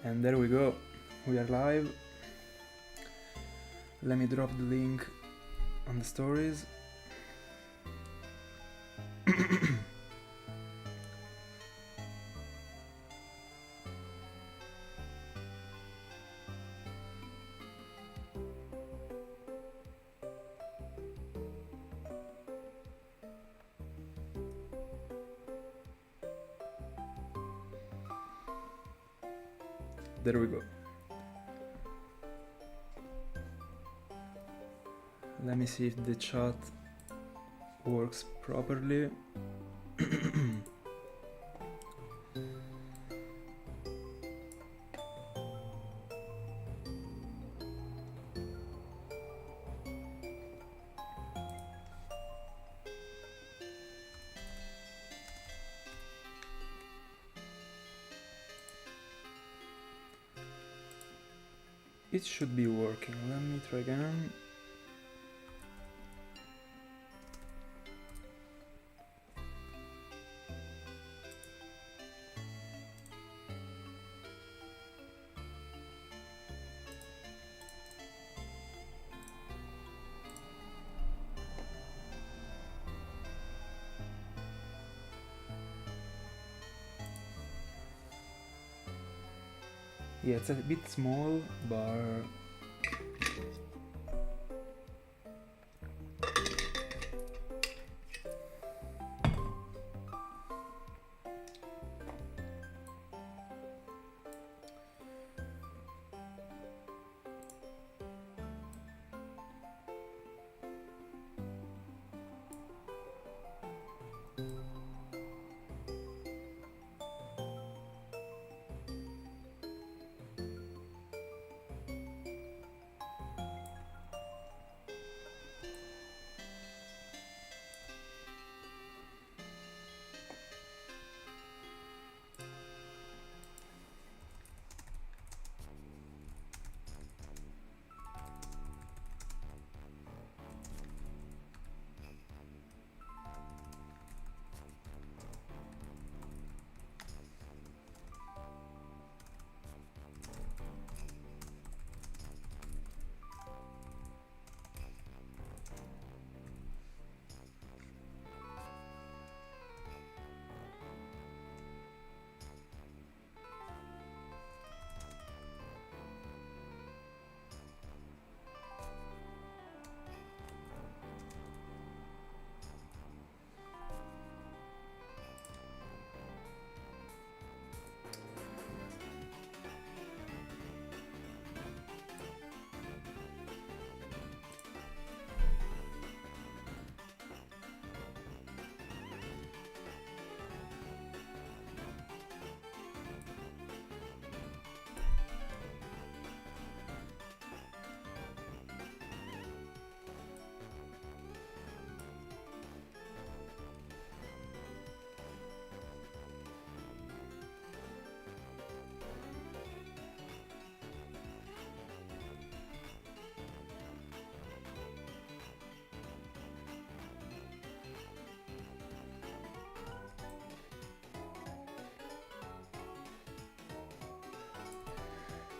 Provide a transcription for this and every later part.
And there we go, we are live. Let me drop the link on the stories. There we go. Let me see if the chat works properly. It should be working. Let me try again. Yeah, it's a bit small, but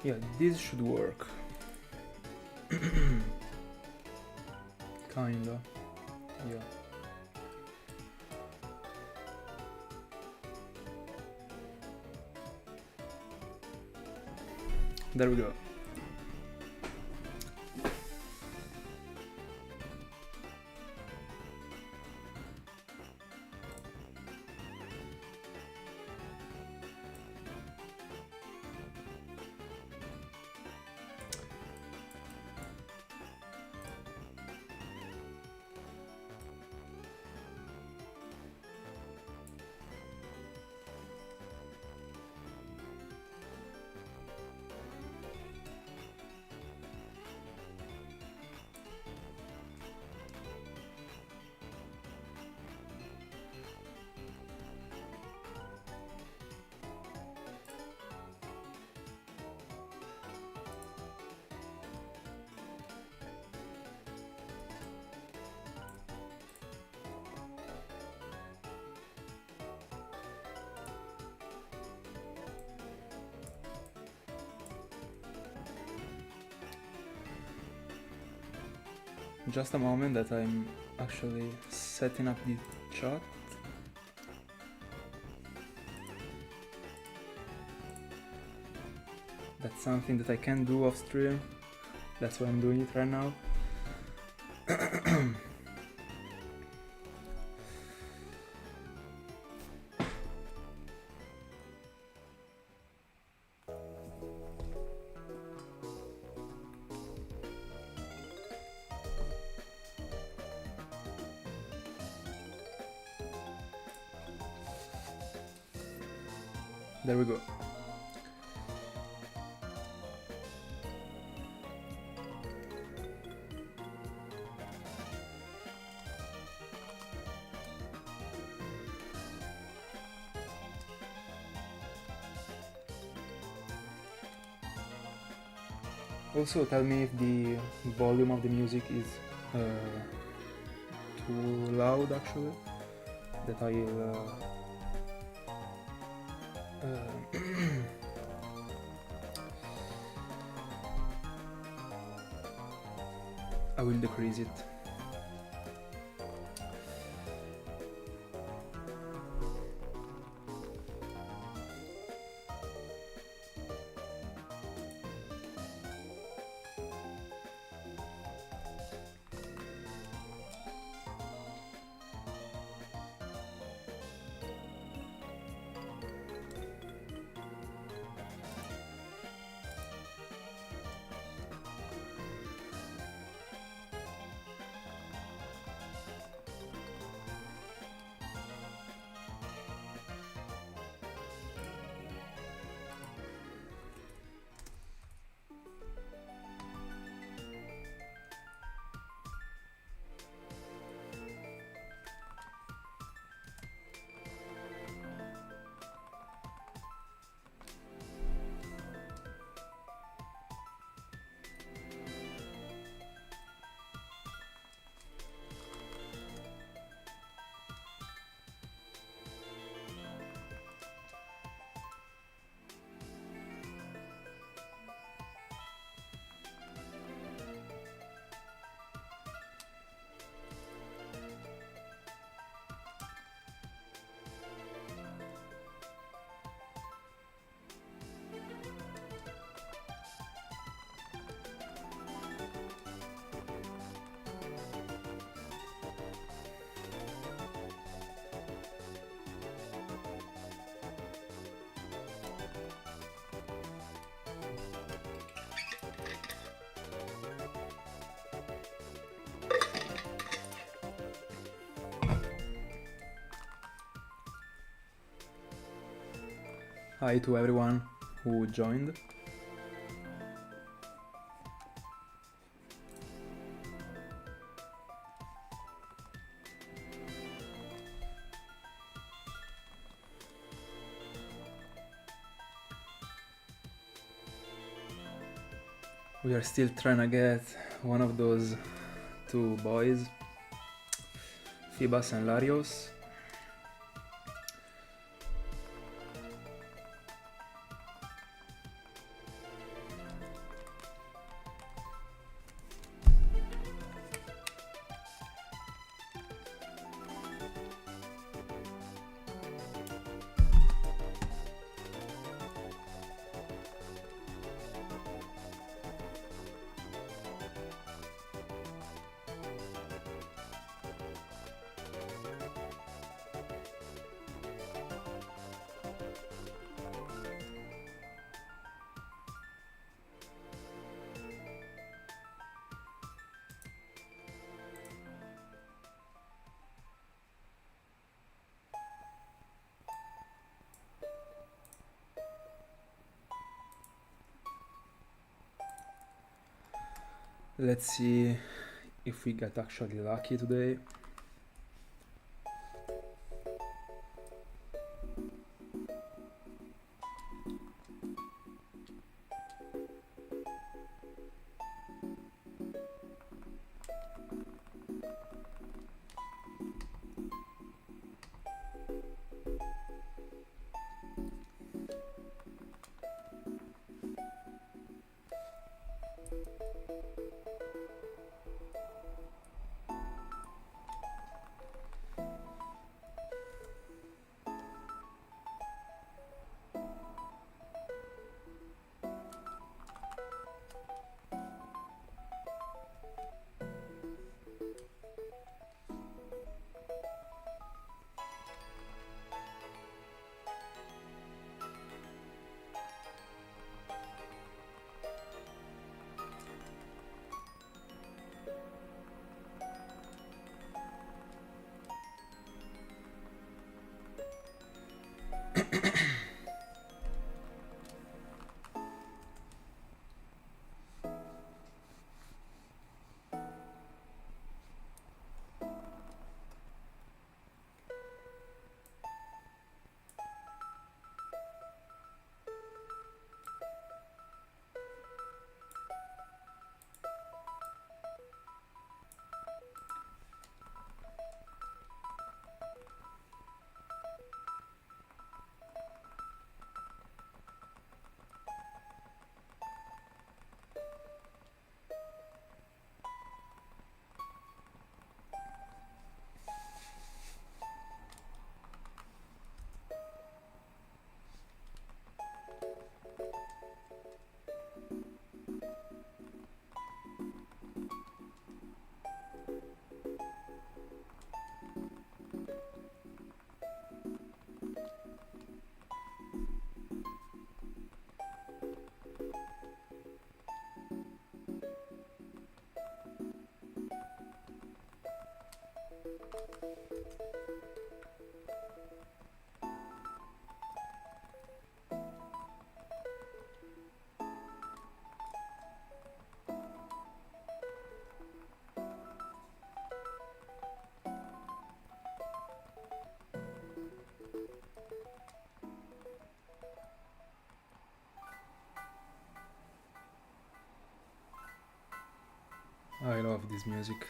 yeah, this should work. Kinda, yeah. There we go. Just a moment that I'm actually setting up the chat. That's something that I can do off stream. That's why I'm doing it right now. There we go. Also, tell me if the volume of the music is too loud, actually, that I will decrease it. Hi to everyone who joined. We are still trying to get one of those two boys, Feebas and Latios. Let's see if we get actually lucky today. I love this music.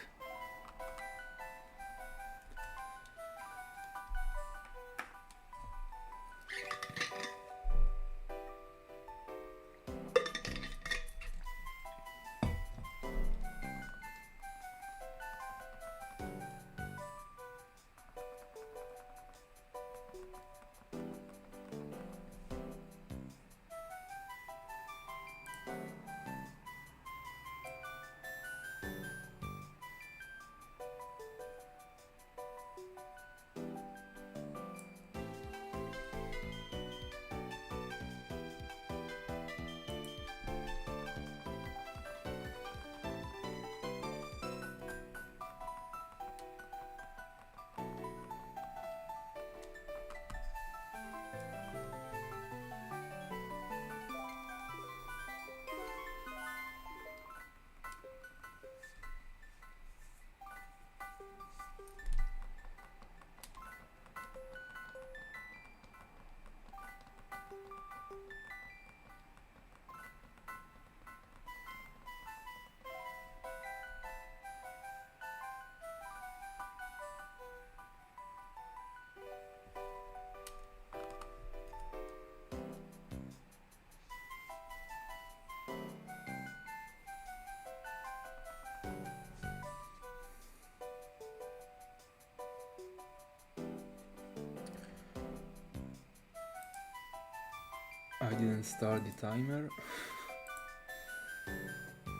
I didn't start the timer.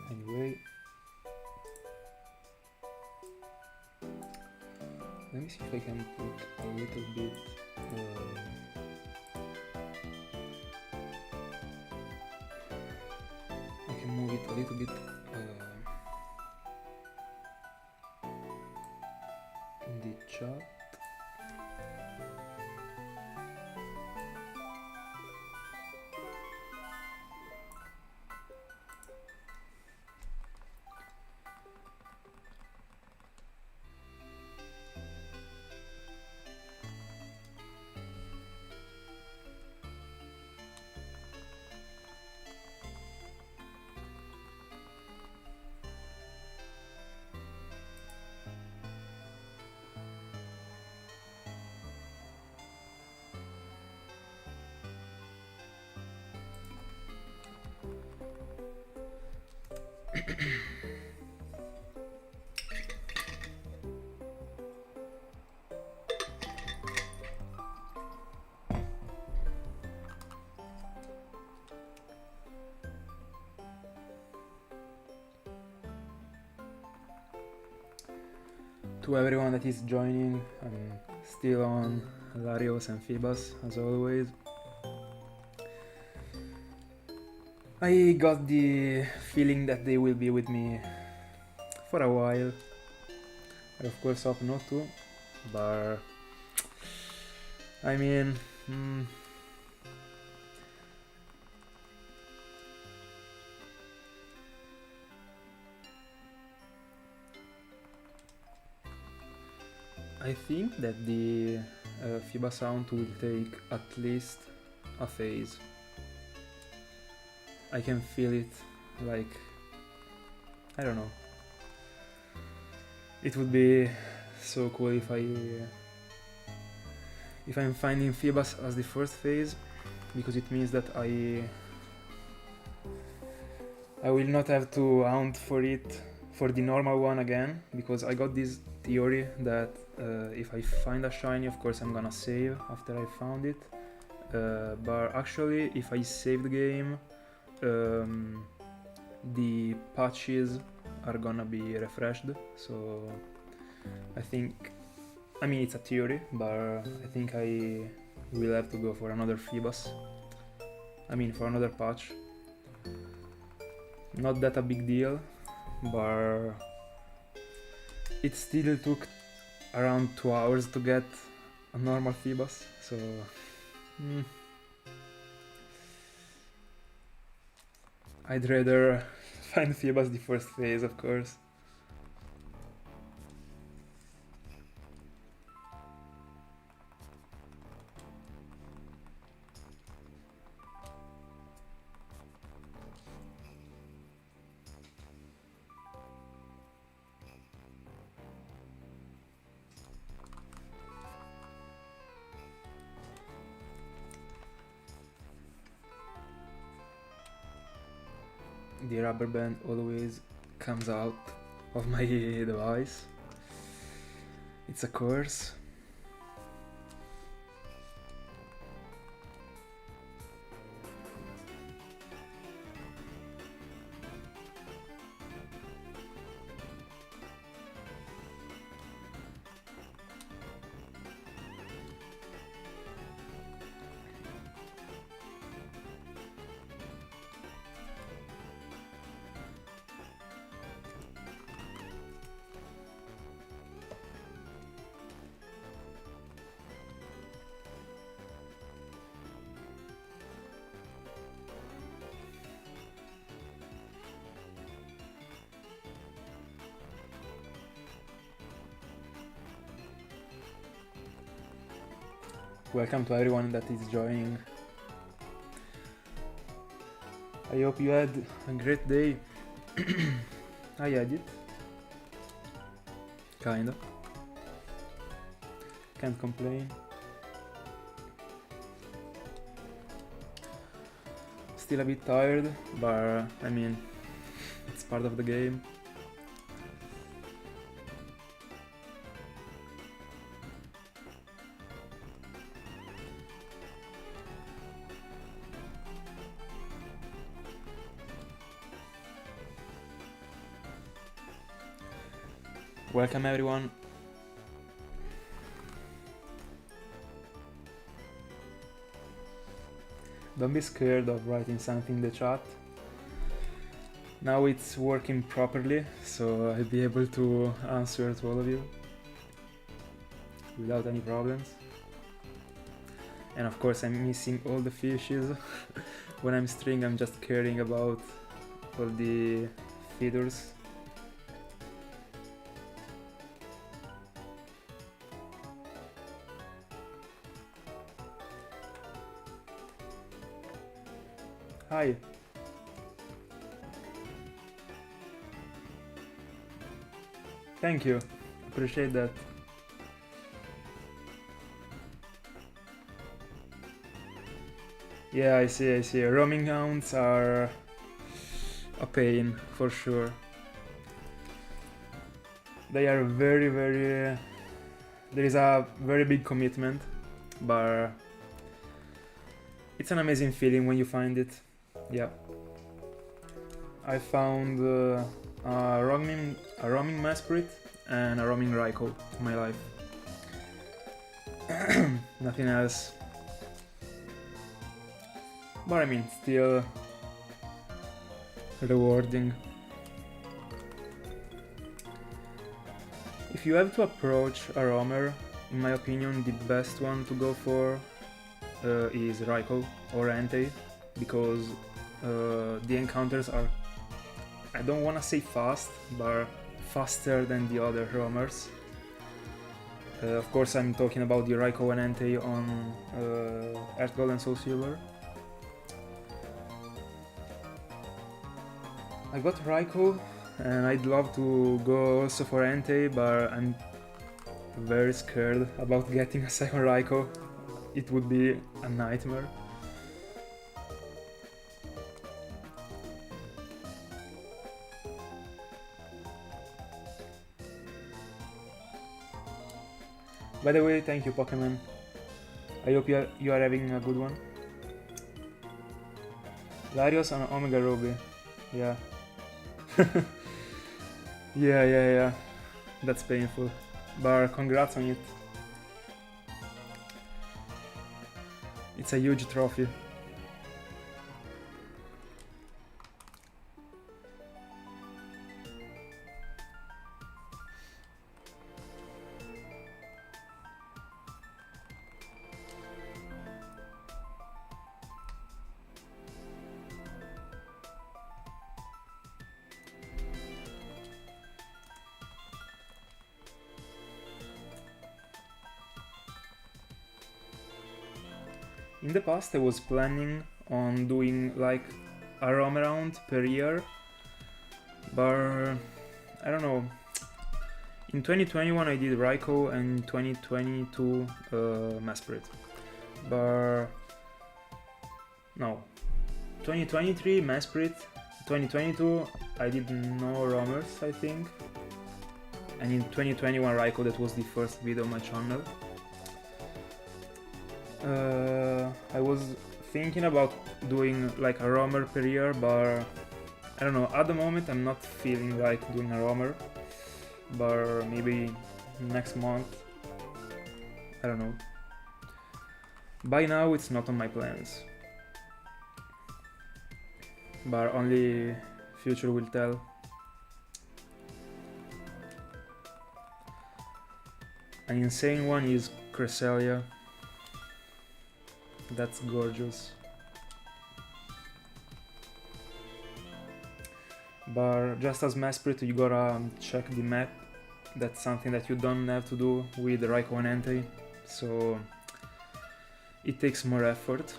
Anyway, let me see if I can put a little bit I can move it a little bit in the chat. To everyone that is joining, I'm still on Latios and Feebas as always. I got the feeling that they will be with me for a while. I of course hope not to, but I mean, I think that the Feebas sound will take at least a phase. I can feel it, like, I don't know. It would be so cool if I'm finding Feebas as the first phase, because it means that I will not have to hunt for it for the normal one again, because I got this theory that if I find a shiny, of course I'm gonna save after I found it, but actually if I save the game, the patches are gonna be refreshed, so I think, I mean it's a theory, but I think I will have to go for another Feebas, I mean for another patch. Not that a big deal, but it still took around 2 hours to get a normal Feebas, so I'd rather find Feebas the first phase, of course. the rubber band always comes out of my device. It's a curse. Welcome to everyone that is joining. I hope you had a great day. I had it. Kinda. Can't complain. Still a bit tired, but I mean, it's part of the game. Welcome everyone. Don't be scared of writing something in the chat. Now it's working properly, so I'll be able to answer to all of you without any problems. And of course I'm missing all the fishes. When I'm streaming I'm just caring about all the feeders. Hi. Thank you. Appreciate that. Yeah, I see. Roaming hounds are a pain, for sure. They are very... there is a very big commitment, but it's an amazing feeling when you find it. Yeah. I found a roaming Mesprit and a roaming Raikou in my life. Nothing else. But I mean, still rewarding. If you have to approach a roamer, in my opinion, the best one to go for is Raikou or Entei, because the encounters are, I don't want to say fast, but faster than the other roamers. Of course I'm talking about the Raikou and Entei on Heartgold and Soulsilver. I got Raikou and I'd love to go also for Entei, but I'm very scared about getting a second Raikou. It would be a nightmare. By the way, thank you Pokemon. I hope you are having a good one. Latios and Omega Ruby. Yeah. yeah. That's painful. But congrats on it. It's a huge trophy. In the past I was planning on doing like a roam around per year, but I don't know. In 2021 I did Raikou and 2022 Mesprit, but no, 2023 Mesprit 2022 I did no roamers, I think, and in 2021 Raikou, that was the first video on my channel. I was thinking about doing like a roamer per year, but I don't know, at the moment I'm not feeling like doing a roamer, but maybe next month, I don't know. By now it's not on my plans, but only future will tell. An insane one is Cresselia. That's gorgeous. But just as Mesprit, you gotta check the map. That's something that you don't have to do with Raikou and Entei, so it takes more effort.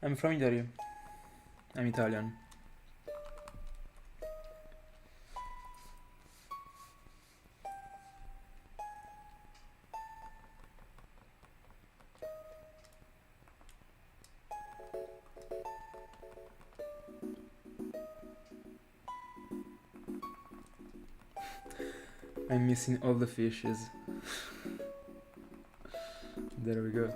I'm from Italy. I'm Italian. I'm missing all the fishes. There we go.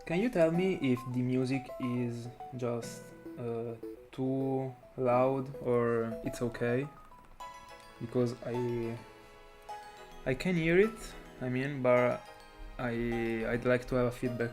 Can you tell me if the music is just too loud or it's okay? Because I can hear it, I mean, but I'd like to have a feedback.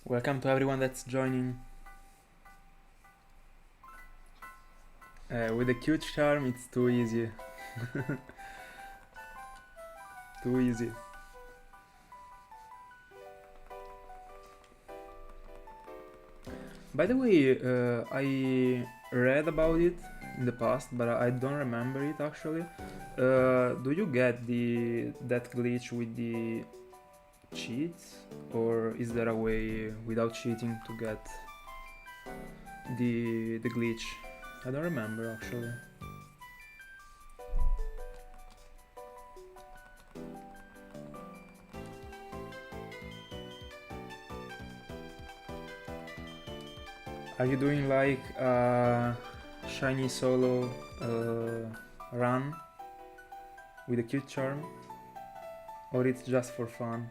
Welcome to everyone that's joining. With a cute charm, it's too easy. Too easy. By the way, I read about it in the past, but I don't remember it actually. Do you get that glitch with the cheats, or is there a way without cheating to get the glitch. I don't remember actually. Are you doing like a shiny solo run with a cute charm, or it's just for fun?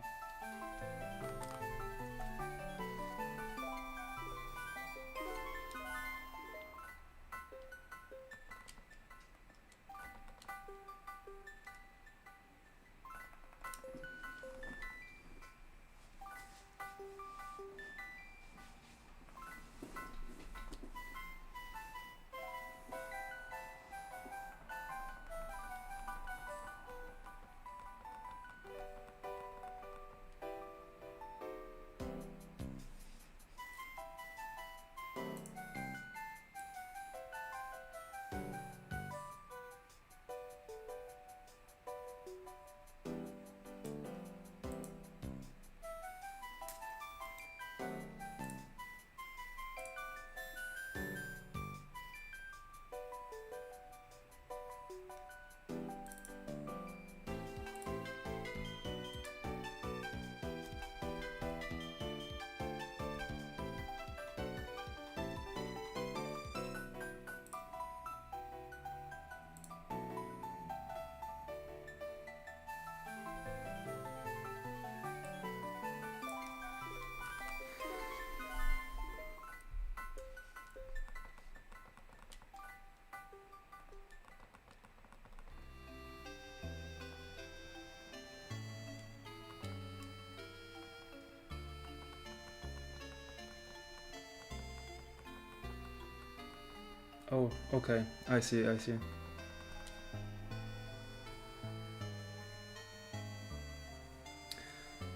Oh, okay, I see, I see.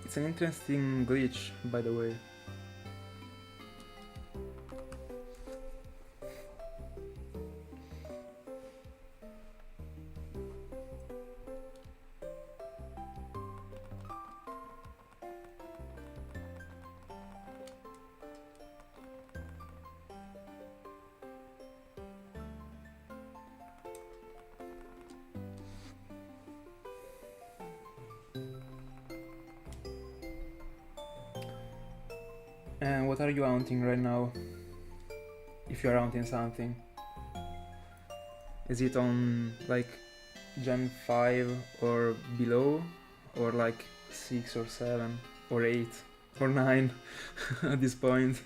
It's an interesting glitch, by the way. And what are you hunting right now? If you're hunting something. Is it on like Gen 5 or below? Or like 6 or 7 or 8 or 9 at this point?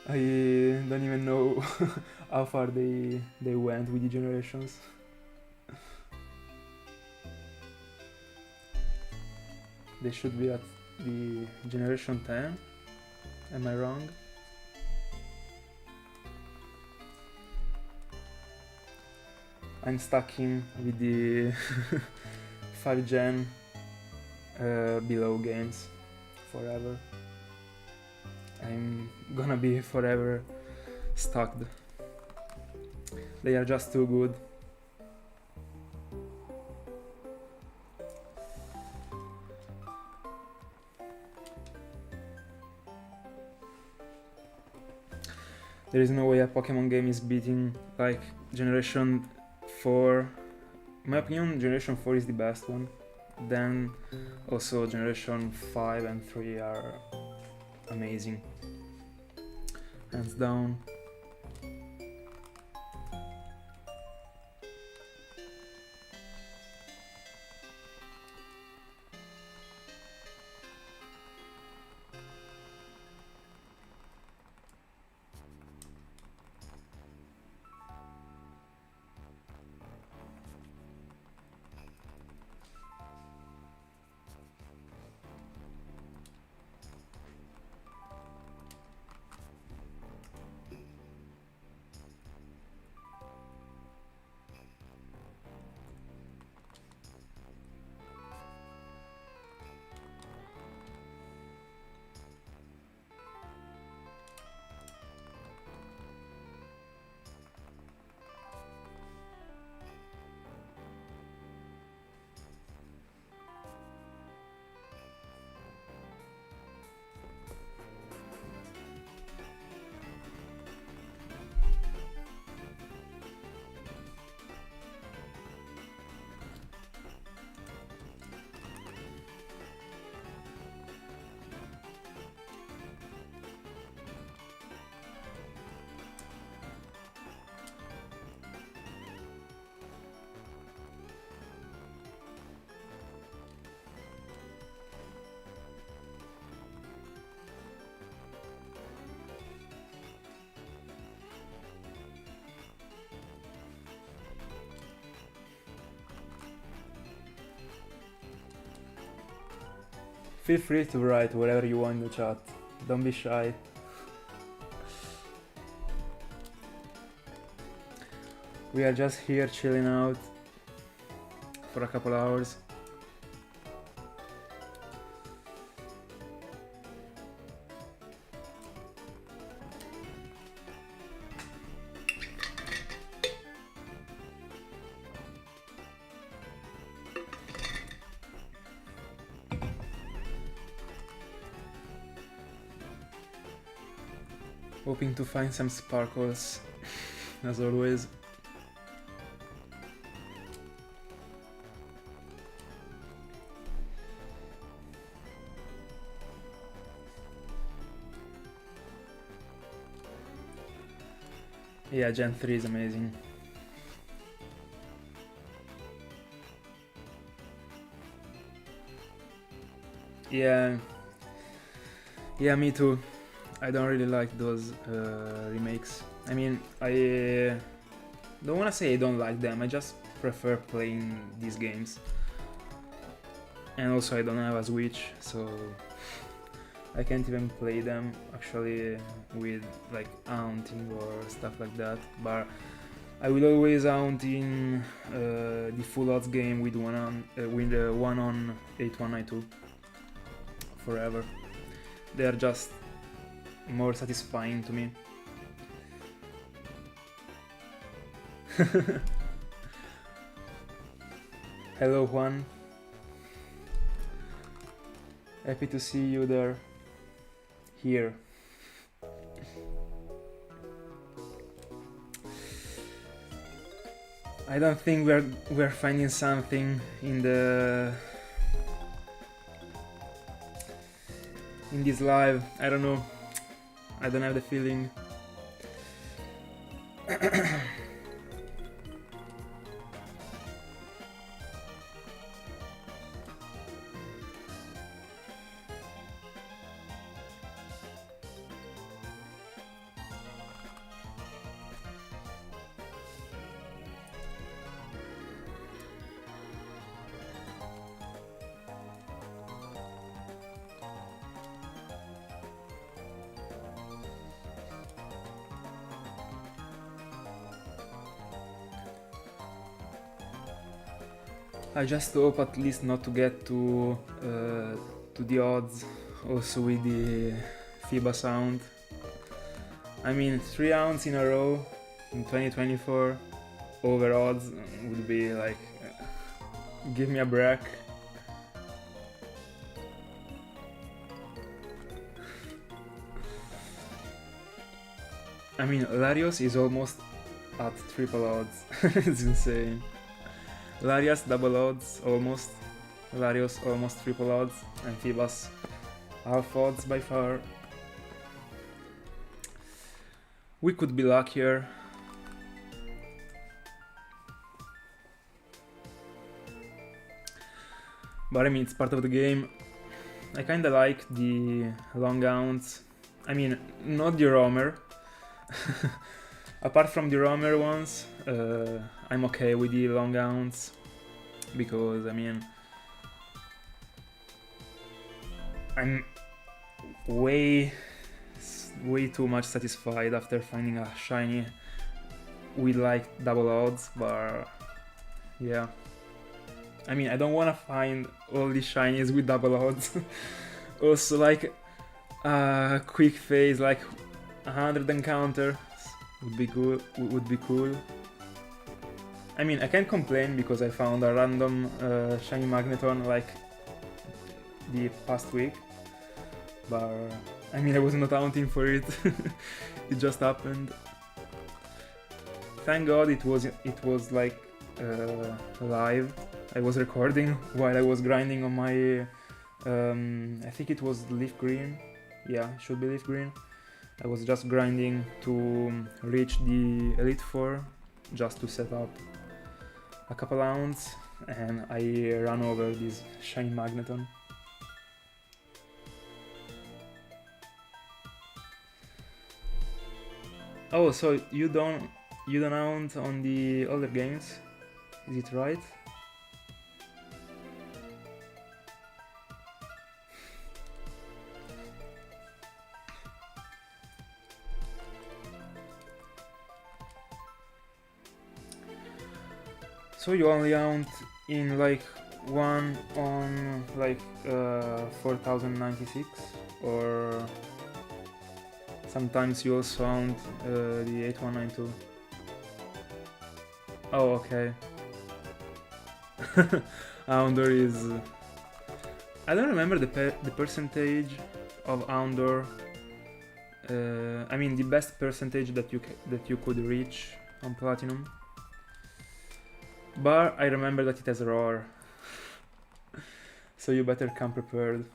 I don't even know how far they went with the generations. They should be at the generation 10. Am I wrong? I'm stuck in with the 5 gen below games forever. I'm gonna be forever stuck. They are just too good. There is no way a Pokemon game is beating like Generation 4. In my opinion, Generation 4 is the best one. Then also Generation 5 and 3 are amazing. Hands down. Feel free to write whatever you want in the chat. Don't be shy. We are just here chilling out for a couple hours. Hoping to find some sparkles, as always. Yeah, Gen 3 is amazing. Yeah, me too. I don't really like those remakes. I mean, I don't wanna say I don't like them, I just prefer playing these games. And also I don't have a Switch, so I can't even play them actually with like hunting or stuff like that. But I will always hunt in the full odds game with one on 8192 forever. They are just more satisfying to me. Hello Juan. Happy to see you there. Here. I don't think we're finding something in this live. I don't know. I don't have the feeling. I just hope at least not to get to the odds also with the FIBA sound. I mean, 3 rounds in a row in 2024 over odds would be like, give me a break. I mean, Latios is almost at triple odds. It's insane. Latios double odds almost, Latios almost triple odds, and Feebas half odds by far. We could be luckier. But I mean, it's part of the game. I kinda like the long hounds. I mean, not the roamer. Apart from the roamer ones, I'm okay with the long hounds, because I mean, I'm way too much satisfied after finding a shiny with like double odds, but yeah. I mean, I don't want to find all these shinies with double odds. Also like a quick phase, like 100 encounters would be cool. I mean, I can't complain because I found a random shiny magneton like the past week, but I mean, I was not hunting for it. It just happened. Thank God it was like live. I was recording while I was grinding on my I think it was leaf green. Yeah, it should be leaf green. I was just grinding to reach the Elite 4 just to set up a couple rounds, and I ran over this shiny magneton. Oh, so you don't hunt on the other games, is it right? So you only hunt in like one on like 4096, or sometimes you also hunt the 8192. Oh, okay. Houndour is... I don't remember the percentage of Houndour. I mean the best percentage that you could reach on Platinum. But I remember that it has Roar. So you better come prepared.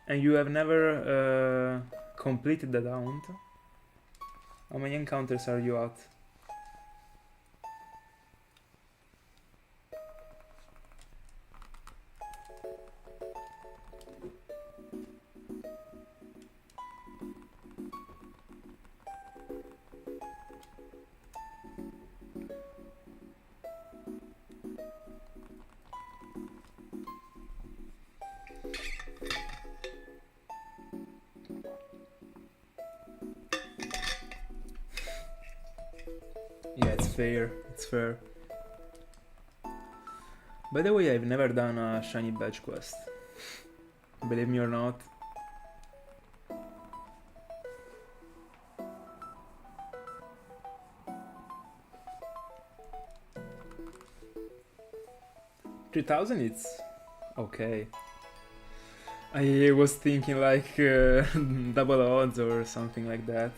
And you have never completed that hunt. How many encounters are you at? Yeah, it's fair. It's fair. By the way, I've never done a shiny badge quest. Believe me or not. $3,000, it's okay. I was thinking like double odds or something like that.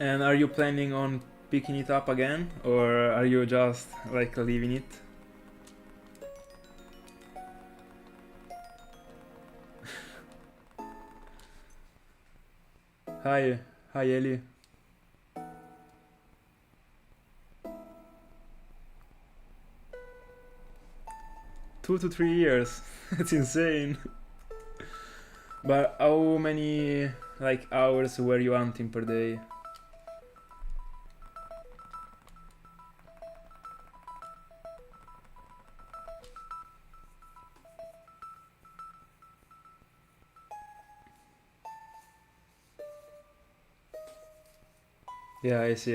And are you planning on picking it up again, or are you just like leaving it? Hi Ellie. 2 to 3 years. That's insane. But how many like hours were you hunting per day? Yeah, I see.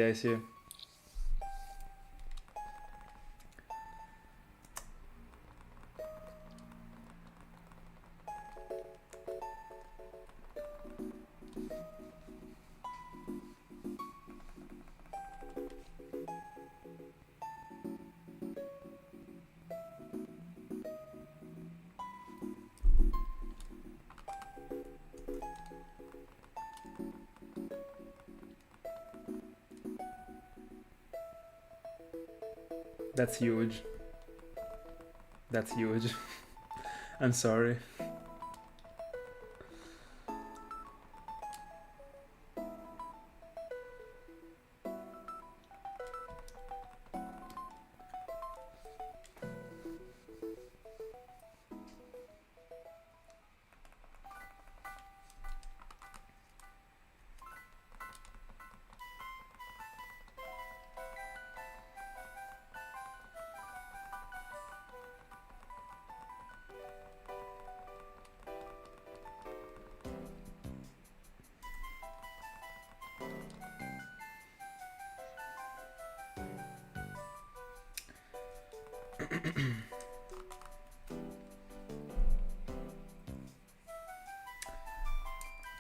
That's huge. That's huge. I'm sorry.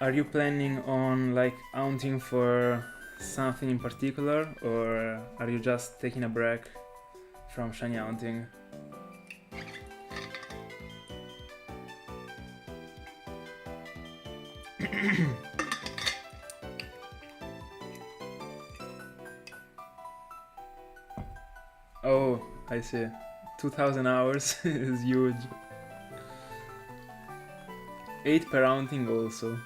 Are you planning on like hunting for something in particular, or are you just taking a break from shiny hunting? Oh, I see. 2000 hours is huge. 8 per hunting also.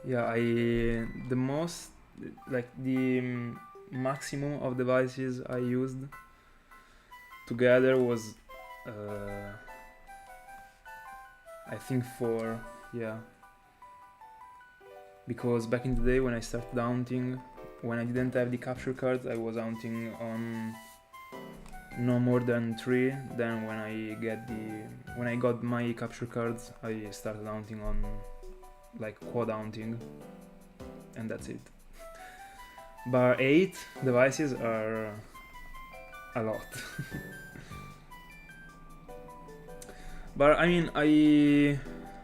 Yeah, the most, like the maximum of devices I used together was I think 4, yeah. Because back in the day when I started hunting, when I didn't have the capture cards, I was hunting on no more than 3. Then when I got my capture cards, I started hunting on like quad hunting, and that's it. But 8 devices are a lot. But I mean,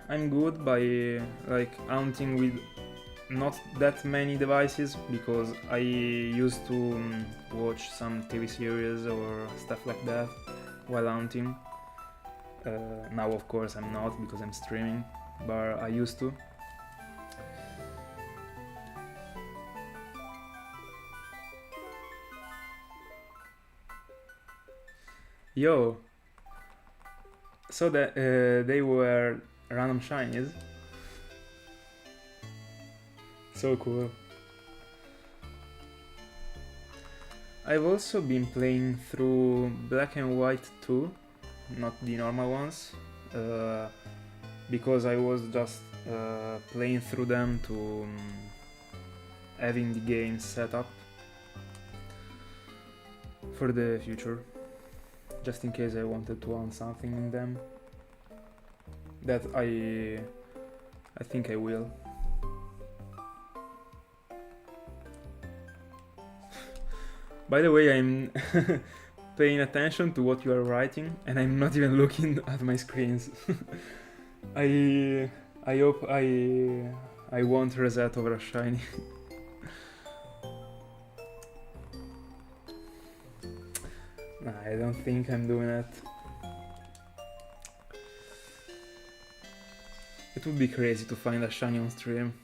I'm good by like hunting with not that many devices, because I used to watch some TV series or stuff like that while hunting. Now of course I'm not, because I'm streaming, but I used to. Yo, so that they were random shinies. So cool. I've also been playing through Black and White 2, not the normal ones, because I was just playing through them to having the game set up for the future, just in case I wanted to own something in them. That I think I will. By the way, I'm paying attention to what you are writing, and I'm not even looking at my screens. I hope I won't reset over a shiny. Nah, I don't think I'm doing it. It would be crazy to find a shiny on stream.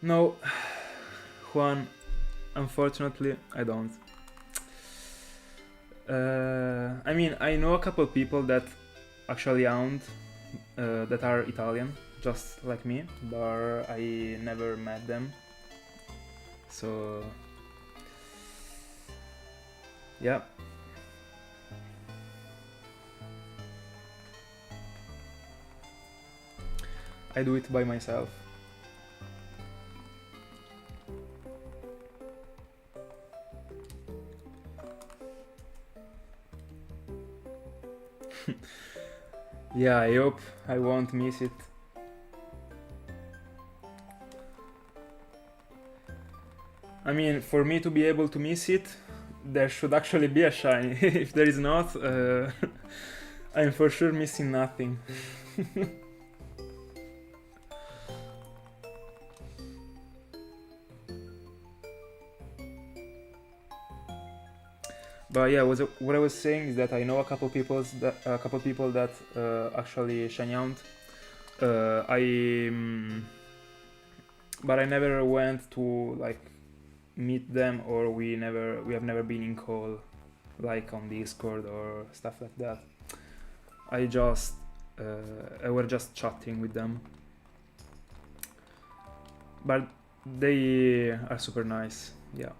No, Juan, unfortunately, I don't. I mean, I know a couple people that actually hunt, that are Italian, just like me, but I never met them. So, yeah. I do it by myself. Yeah, I hope I won't miss it. I mean, for me to be able to miss it, there should actually be a shiny. If there is not, I'm for sure missing nothing. But yeah, what I was saying is that I know a couple people that actually shiny hunt. But I never went to like meet them, or we have never been in call like on Discord or stuff like that. I were just chatting with them, but they are super nice. Yeah.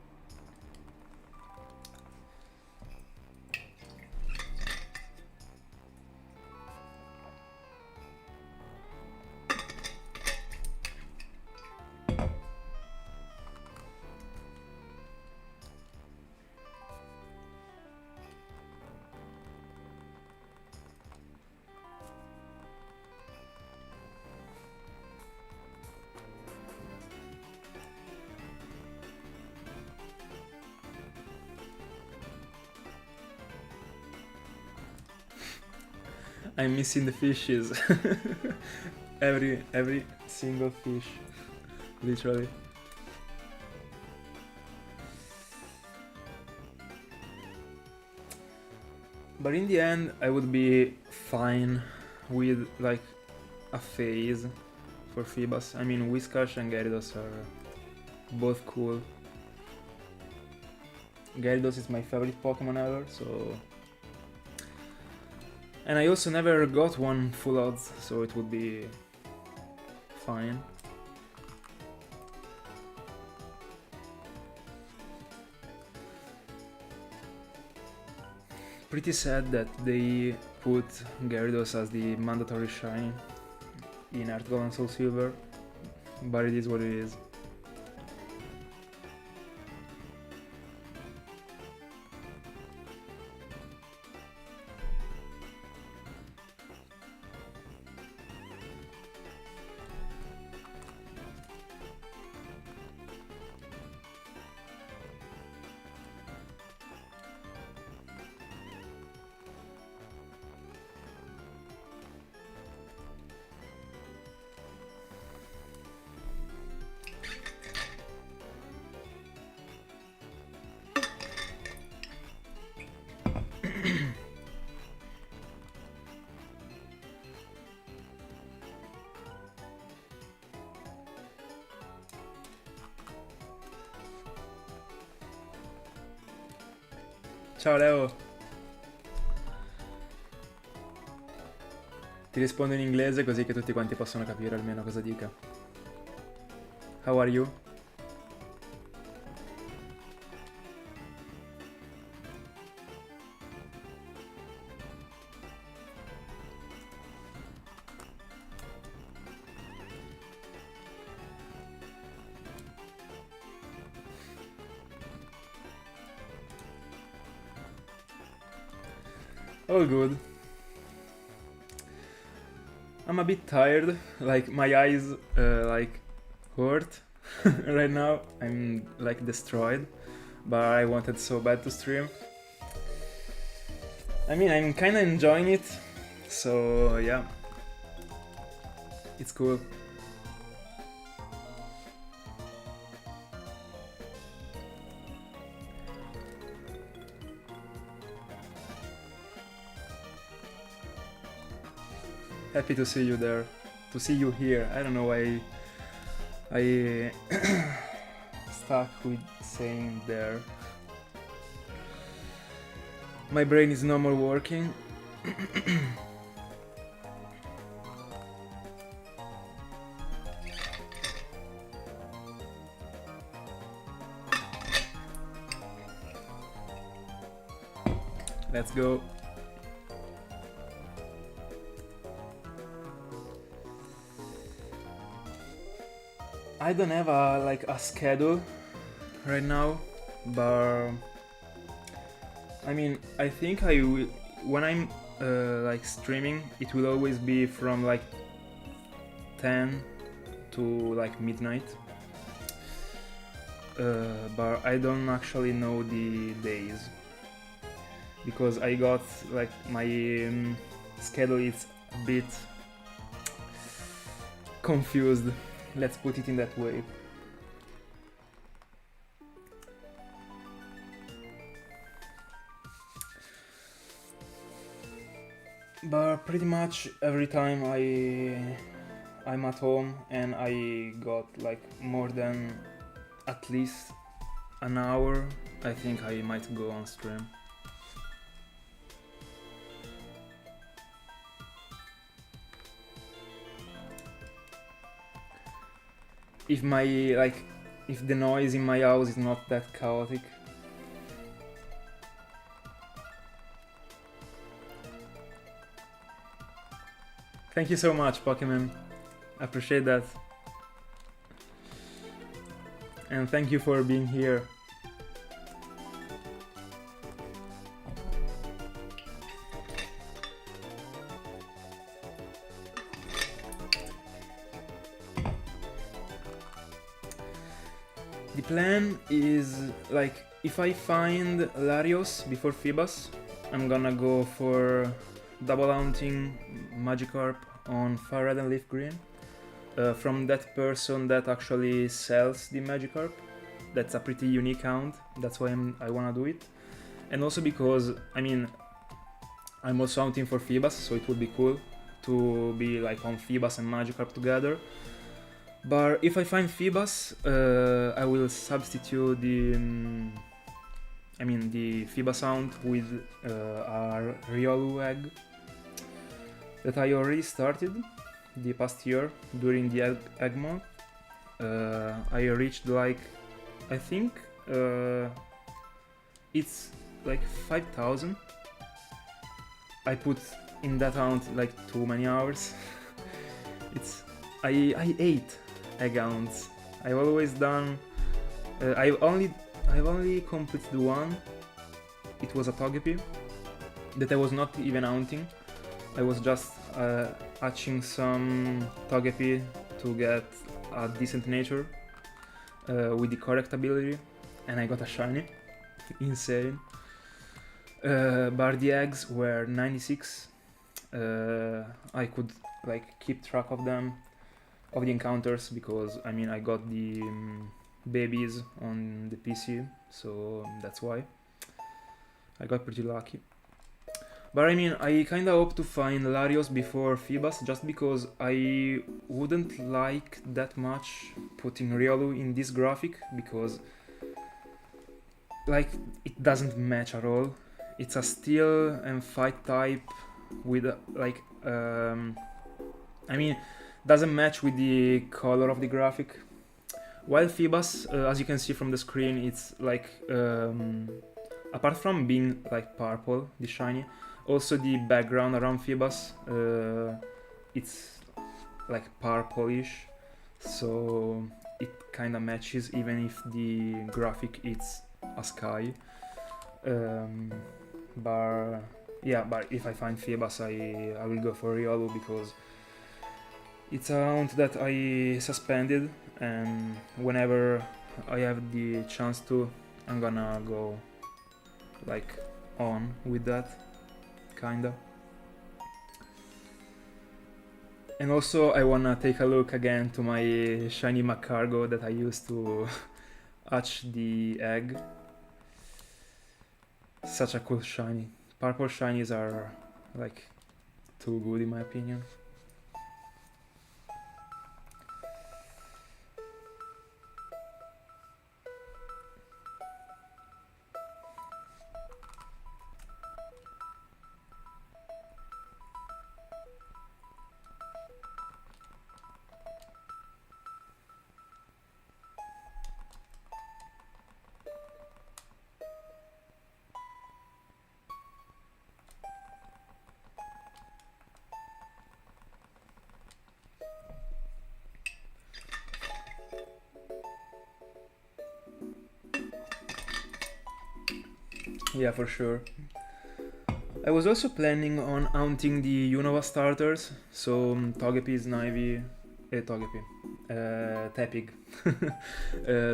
I'm missing the fishes. every single fish, literally. But in the end, I would be fine with like a phase for Feebas. I mean, Whiscash and Gyarados are both cool. Gyarados is my favorite Pokemon ever, so... And I also never got one full odds, so it would be fine. Pretty sad that they put Gyarados as the mandatory shiny in HeartGold and SoulSilver, but it is what it is. Ciao Leo! Ti rispondo in inglese così che tutti quanti possono capire almeno cosa dica. How are you? All good. I'm a bit tired, like my eyes like hurt right now. I'm like destroyed, but I wanted so bad to stream. I mean, I'm kinda enjoying it, so yeah, it's cool. Happy to see you there, to see you here. I don't know why I stuck with saying there. My brain is no more working. Let's go. I don't have a schedule right now, but I mean, I think I will, when I'm like streaming, it will always be from like 10 to like midnight, but I don't actually know the days because I got like my schedule is a bit confused. Let's put it in that way. But pretty much every time I'm at home and I got like more than at least an hour, I think I might go on stream. If if the noise in my house is not that chaotic. Thank you so much, Pokemon. I appreciate that. And thank you for being here. The plan is like if I find Latios before Feebas, I'm gonna go for double hunting Magikarp on Firered and Leafgreen from that person that actually sells the Magikarp. That's a pretty unique count, that's why I wanna do it. And also because, I mean, I'm also hunting for Feebas, so it would be cool to be like on Feebas and Magikarp together. But if I find Feebas, I will substitute the Feebas hunt with a Riolu egg that I already started the past year during the egg month. I reached like, I think it's like 5,000. I put in that hunt like too many hours. I ate egg hunts. I've always done. I've only completed one. It was a Togepi that I was not even hunting. I was just hatching some Togepi to get a decent nature with the correct ability, and I got a shiny. Insane. But the eggs were 96. I could like keep track of them, of the encounters, because I mean I got the babies on the PC, so that's why I got pretty lucky. But I mean, I kinda hope to find Latios before Feebas, just because I wouldn't like that much putting Riolu in this graphic, because like it doesn't match at all. it's a steel and fight type with like I mean, doesn't match with the color of the graphic. While Feebas, as you can see from the screen, it's like apart from being like purple, the shiny, also the background around Feebas, it's like purplish, so it kind of matches even if the graphic is a sky. But yeah, but if I find Feebas, I will go for Riolu because it's a hunt that I suspended, and whenever I have the chance to, I'm gonna go like on with that, kinda. And also I wanna take a look again to my shinyhunter that I used to hatch the egg. Such a cool shiny. Purple shinies are like too good in my opinion. Yeah, for sure. I was also planning on hunting the Unova starters, so Togepi, Snivy, Togepi, Tepig,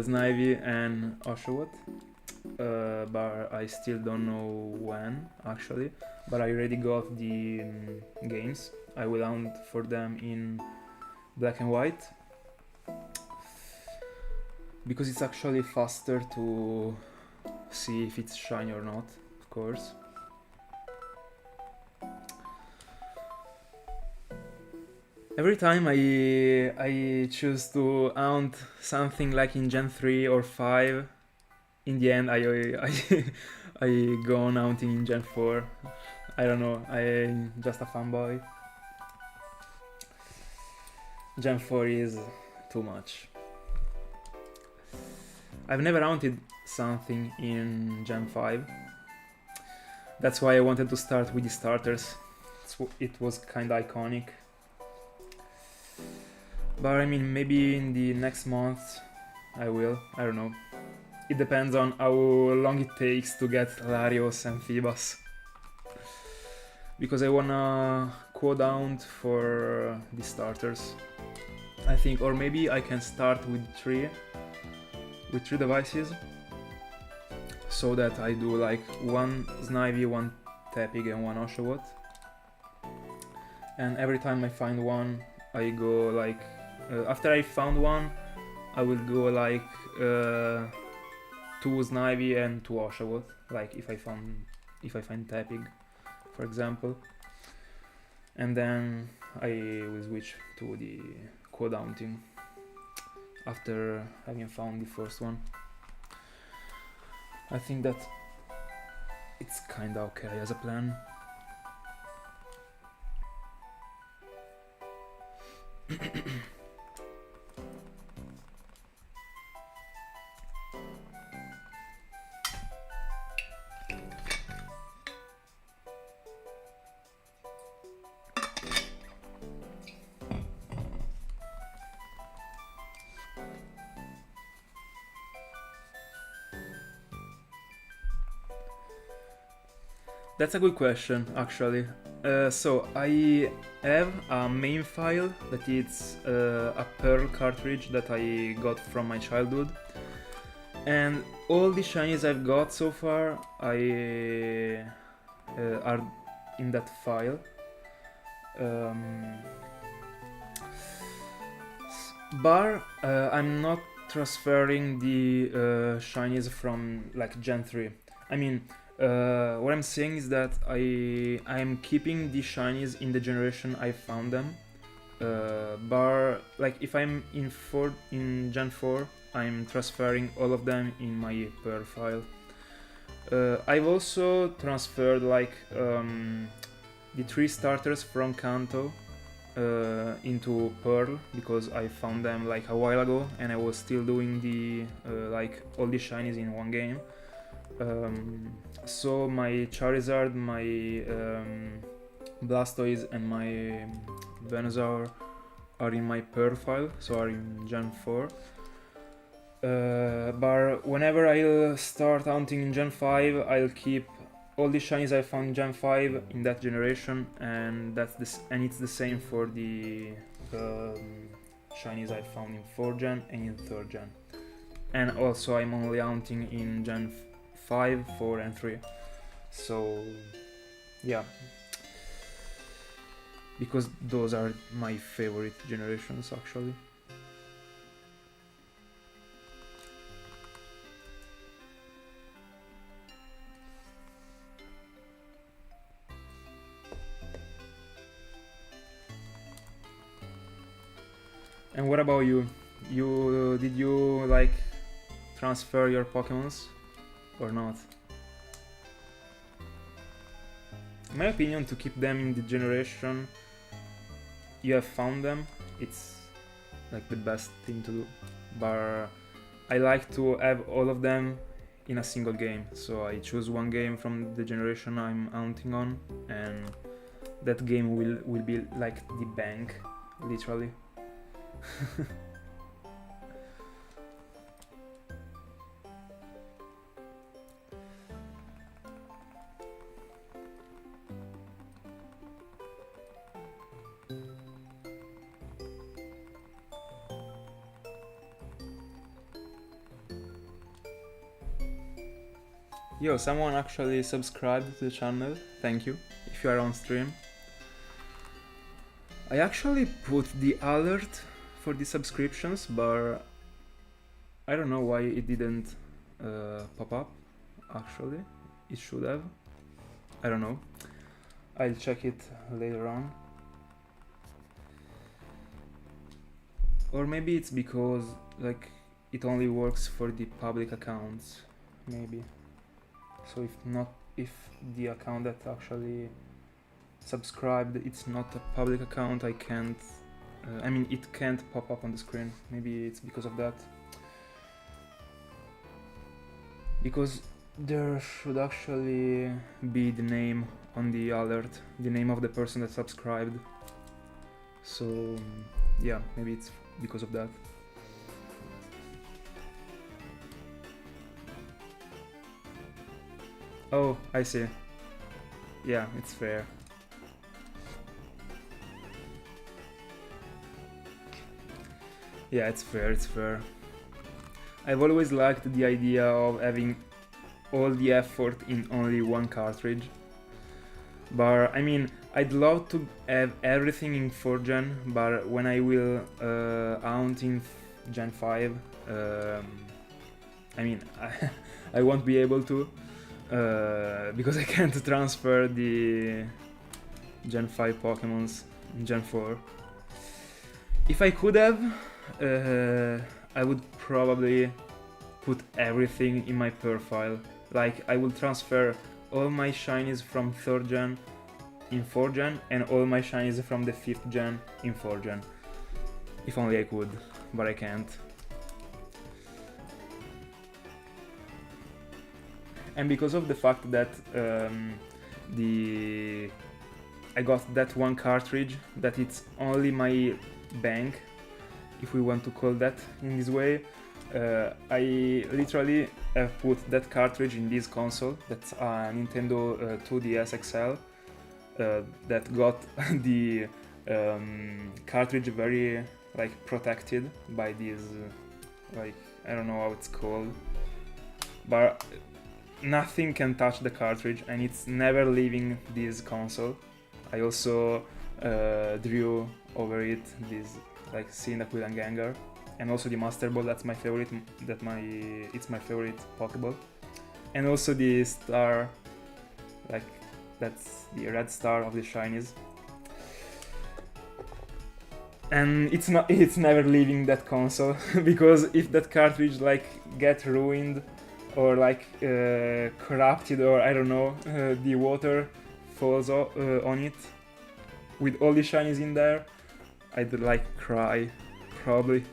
Snivy and Oshawott, but I still don't know when actually, but I already got the games. I will hunt for them in black and white, because it's actually faster to see if it's shiny or not, of course. Every time I choose to hunt something like in Gen 3 or 5, in the end I go on hunting in Gen 4. I don't know, I'm just a fanboy. Gen 4 is too much. I've never hunted something in Gen 5. That's why I wanted to start with the starters. It was kinda iconic. But I mean, maybe in the next month I will, I don't know. It depends on how long it takes to get Latios and Feebas. Because I wanna quote hunt for the starters, I think, or maybe I can start with three devices, so that I do like one Snivy, one Tepig and one Oshawott, and every time I find one I go like after I found one I will go like 2 Snivy and 2 Oshawott, like if I find Tepig, for example, and then I will switch to the quad hunting after having found the first one. I think that it's kinda okay as a plan. That's a good question, actually. So I have a main file that is a Pearl cartridge that I got from my childhood, and all the shinies I've got so far are in that file. But I'm not transferring the shinies from like Gen 3. I mean, what I'm saying is that I'm keeping the shinies in the generation I found them, but like if I'm in Gen 4, I'm transferring all of them in my Pearl file. I've also transferred like the 3 starters from Kanto into Pearl because I found them like a while ago and I was still doing the like all the shinies in one game. So my Charizard, my Blastoise and my Venusaur are in my Pearl file, so are in Gen 4. But whenever I'll start hunting in Gen 5, I'll keep all the shinies I found in Gen 5 in that generation, and it's the same for the shinies I found in 4th gen and in 3rd gen. And also I'm only hunting in Gen 5, 4 and 3. So yeah, because those are my favorite generations actually. And what about you? Did you like transfer your Pokemons or not? In my opinion, to keep them in the generation you have found them, it's like the best thing to do. But I like to have all of them in a single game, so I choose one game from the generation I'm hunting on, and that game will be like the bank, literally. Yo, someone actually subscribed to the channel, thank you, if you are on stream. I actually put the alert for the subscriptions, but I don't know why it didn't pop up. Actually, it should have. I don't know. I'll check it later on. Or maybe it's because like it only works for the public accounts, maybe. So if the account that actually subscribed, it's not a public account, I can't. I mean, it can't pop up on the screen. Maybe it's because of that. Because there should actually be the name on the alert, the name of the person that subscribed. So yeah, maybe it's because of that. Oh, I see. Yeah, it's fair. Yeah, it's fair, it's fair. I've always liked the idea of having all the effort in only one cartridge. But I mean, I'd love to have everything in 4th gen, but when I will hunt in Gen 5, I mean, I won't be able to, because I can't transfer the Gen 5 Pokemons in Gen 4. If I could have, I would probably put everything in my Pearl file. Like, I will transfer all my shinies from 3rd gen in 4th gen and all my shinies from the 5th gen in 4th gen. If only I could, but I can't. And because of the fact that I got that one cartridge, that it's only my bank, if we want to call that in this way, I literally have put that cartridge in this console. That's a Nintendo 2DS XL that got the cartridge very like protected by this like, I don't know how it's called, but nothing can touch the cartridge and it's never leaving this console. I also drew over it this like Cyndaquil and Gengar, and also the Master Ball. That's my favorite. It's my favorite Pokeball, and also the star, like that's the red star of the shinies. And it's never leaving that console because if that cartridge like get ruined, or like corrupted, or I don't know, the water falls on it with all the shinies in there, I'd like cry, probably.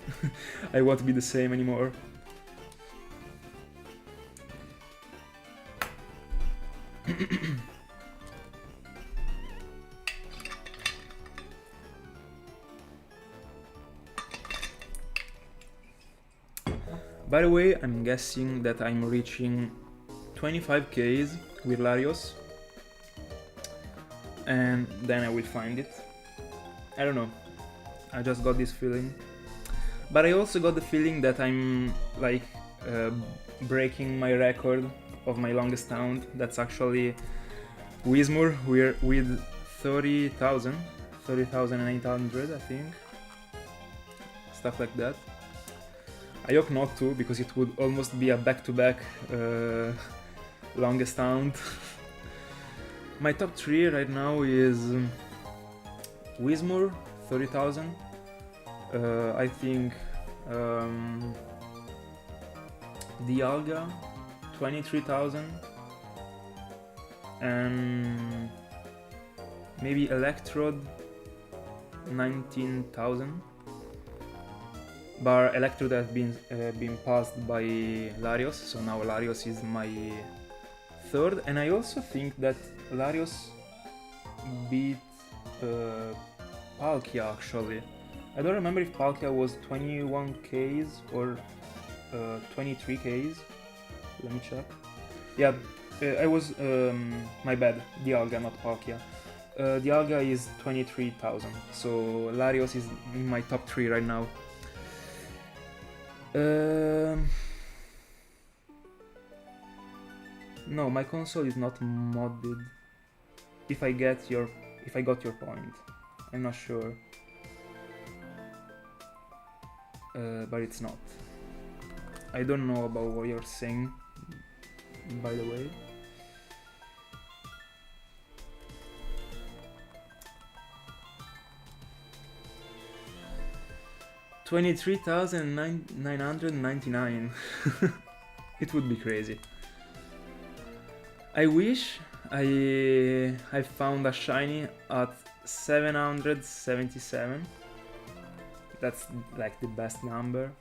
I won't be the same anymore. By the way, I'm guessing that I'm reaching 25Ks with Latios, and then I will find it. I don't know, I just got this feeling. But I also got the feeling that I'm like breaking my record of my longest hound. That's actually Whismur. We're with 30,800 I think. Stuff like that. I hope not too, because it would almost be a back-to-back longest hound. My top 3 right now is Whismur, 30,000. I think Dialga, 23,000. And maybe Electrode, 19,000. But Electrode has been passed by Latios, so now Latios is my third, and I also think that Latios beat Palkia actually. I don't remember if Palkia was 21Ks or 23Ks. Let me check. Yeah, I was my bad. Dialga, not Palkia. Dialga is 23,000, so Latios is in my top 3 right now. No, my console is not modded. If I got your point, I'm not sure. But it's not. I don't know about what you're saying, by the way. $23,999. It would be crazy. I wish I found a shiny at 777. That's like the best number.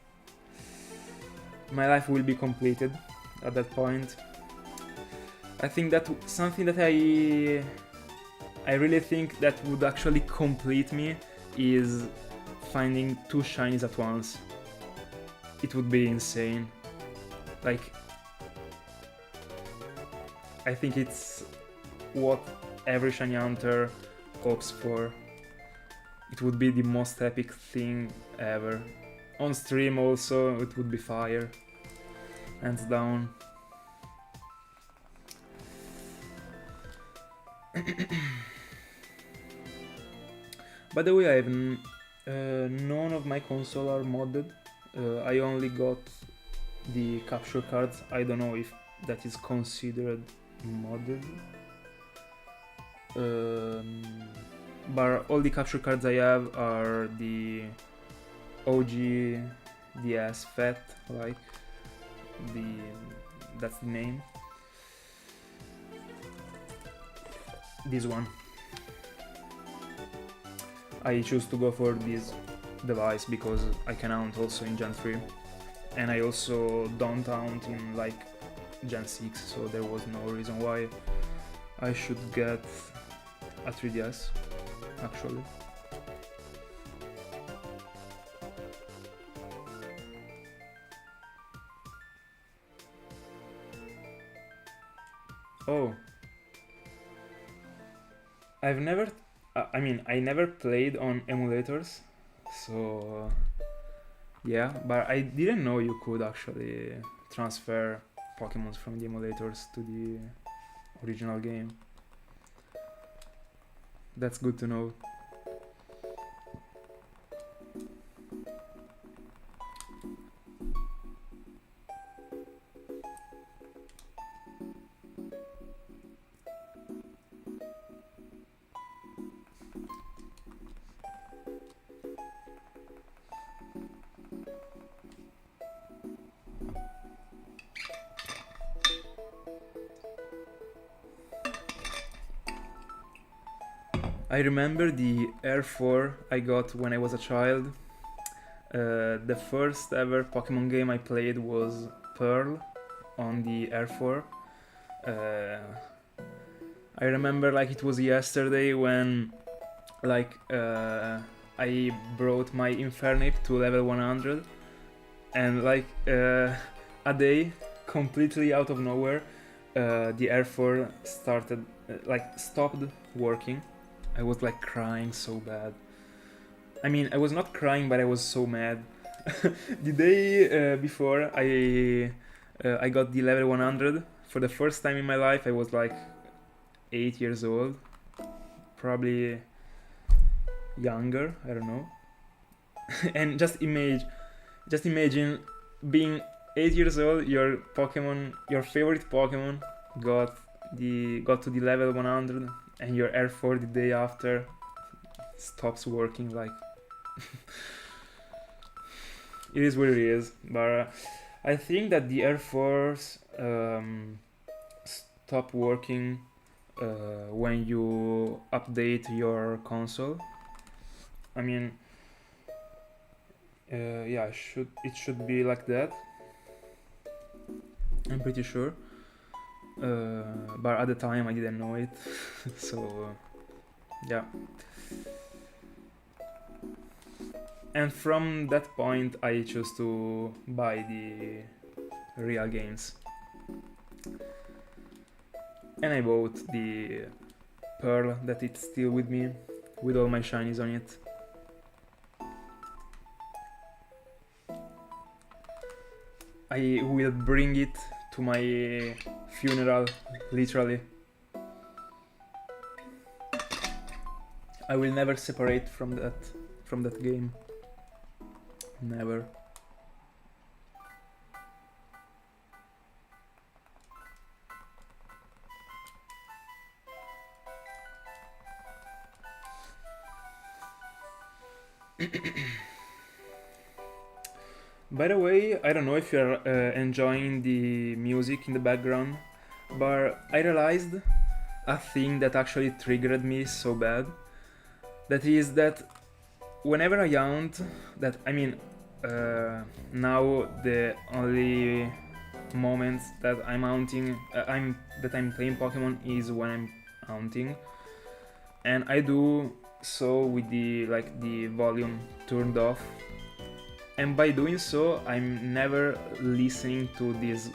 My life will be completed at that point. I think that something that I really think that would actually complete me is finding 2 shinies at once. It would be insane. Like, I think it's what every shinyhunter hopes for. It would be the most epic thing ever. On stream also, it would be fire. Hands down. By the way, I have none of my console are modded. I only got the capture cards. I don't know if that is considered modded. But all the capture cards I have are the OG DS Fat, like that's the name. This one. I choose to go for this device because I can hunt also in Gen 3, and I also don't hunt in like Gen 6, so there was no reason why I should get a 3DS actually. Oh, I never played on emulators, so yeah, but I didn't know you could actually transfer Pokemons from the emulators to the original game. That's good to know. I remember the Air 4 I got when I was a child. The first ever Pokemon game I played was Pearl on the Air 4. I remember like it was yesterday when like I brought my Infernape to level 100, and like a day completely out of nowhere the Air 4 started stopped working. I was like crying so bad. I mean, I was not crying, but I was so mad. The day before I got the level 100 for the first time in my life. I was like 8 years old, probably younger, I don't know. And just imagine being 8 years old, your favorite Pokemon got to the level 100, and your Air 4 the day after stops working. Like it is what it is. But I think that the Air 4s stop working when you update your console. I mean, yeah, it should be like that. I'm pretty sure. But at the time I didn't know it. So yeah. And from that point I chose to buy the real games. And I bought the Pearl that it's still with me, with all my shinies on it. I will bring it to my funeral, literally. I will never separate from that game. Never. By the way, I don't know if you're enjoying the music in the background, but I realized a thing that actually triggered me so bad. That is that whenever I hunt, now the only moments that I'm hunting, I'm playing Pokemon is when I'm hunting, and I do so with the volume turned off. And by doing so, I'm never listening to these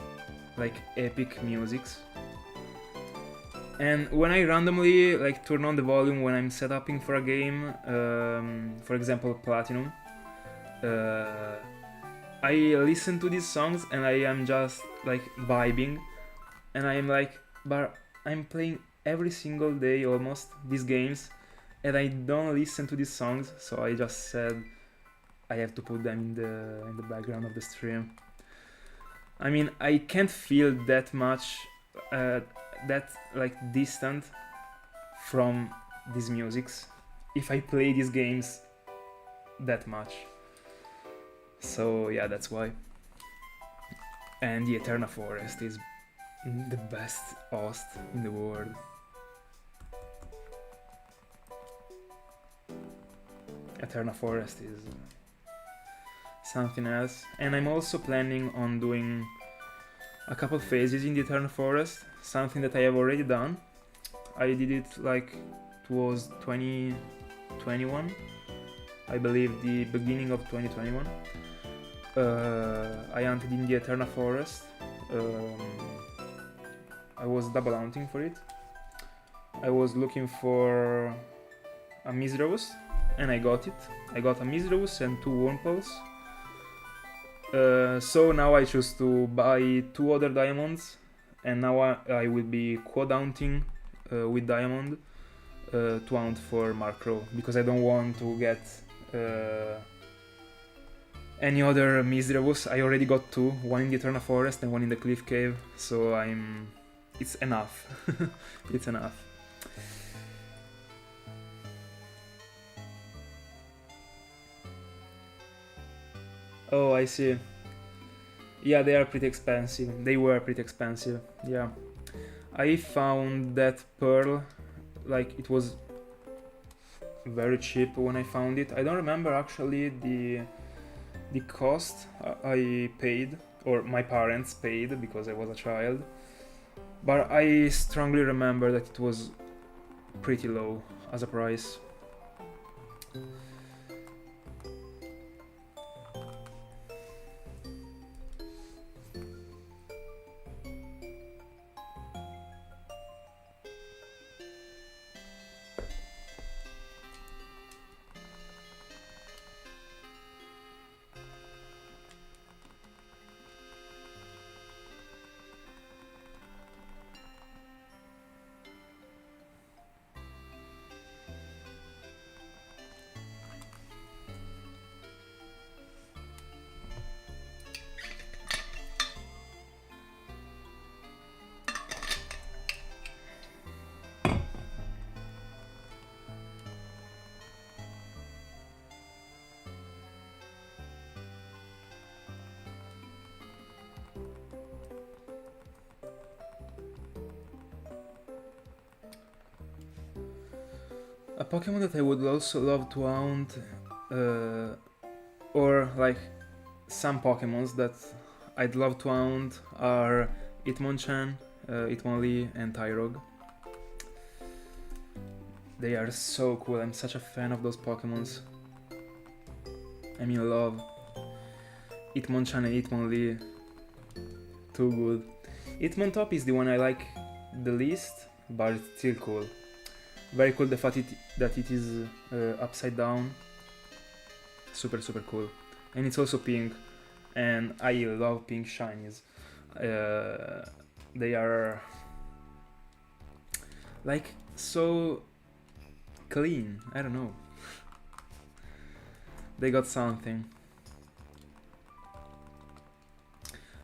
epic musics. And when I randomly turn on the volume when I'm setuping for a game, for example Platinum, I listen to these songs and I am just vibing, and I am but I'm playing every single day almost these games, and I don't listen to these songs, so I just said I have to put them in the background of the stream. I mean, I can't feel that much distant from these musics if I play these games that much. So yeah, that's why. And the Eterna Forest is the best host in the world. Eterna Forest is something else. And I'm also planning on doing a couple phases in the Eterna Forest, something that I have already done. I did it it was 2021, I believe, the beginning of 2021. I hunted in the Eterna Forest. I was double hunting for it. I was looking for a Misdreavus, and I got it. I got a Misdreavus and 2 Wurmples. So now I choose to buy 2 other diamonds, and now I will be quad hunting with diamond to hunt for Markrow, because I don't want to get any other Misdreavus. I already got 2, one in the Eterna Forest and one in the Cliff Cave, so it's enough. It's enough. Oh, I see. Yeah, they are pretty expensive. They were pretty expensive, yeah. I found that Pearl, it was very cheap when I found it. I don't remember actually the cost I paid, or my parents paid, because I was a child, but I strongly remember that it was pretty low as a price. A Pokemon that I would also love to hunt, or like some Pokemons that I'd love to hunt, are Hitmonchan, Hitmonlee, and Tyrog. They are so cool. I'm such a fan of those Pokemons. I mean, love. Hitmonchan and Hitmonlee, too good. Hitmontop is the one I like the least, but it's still cool. Very cool the fact that it is upside down. Super cool. And it's also pink, and I love pink shinies. They are like so clean. I don't know. They got something.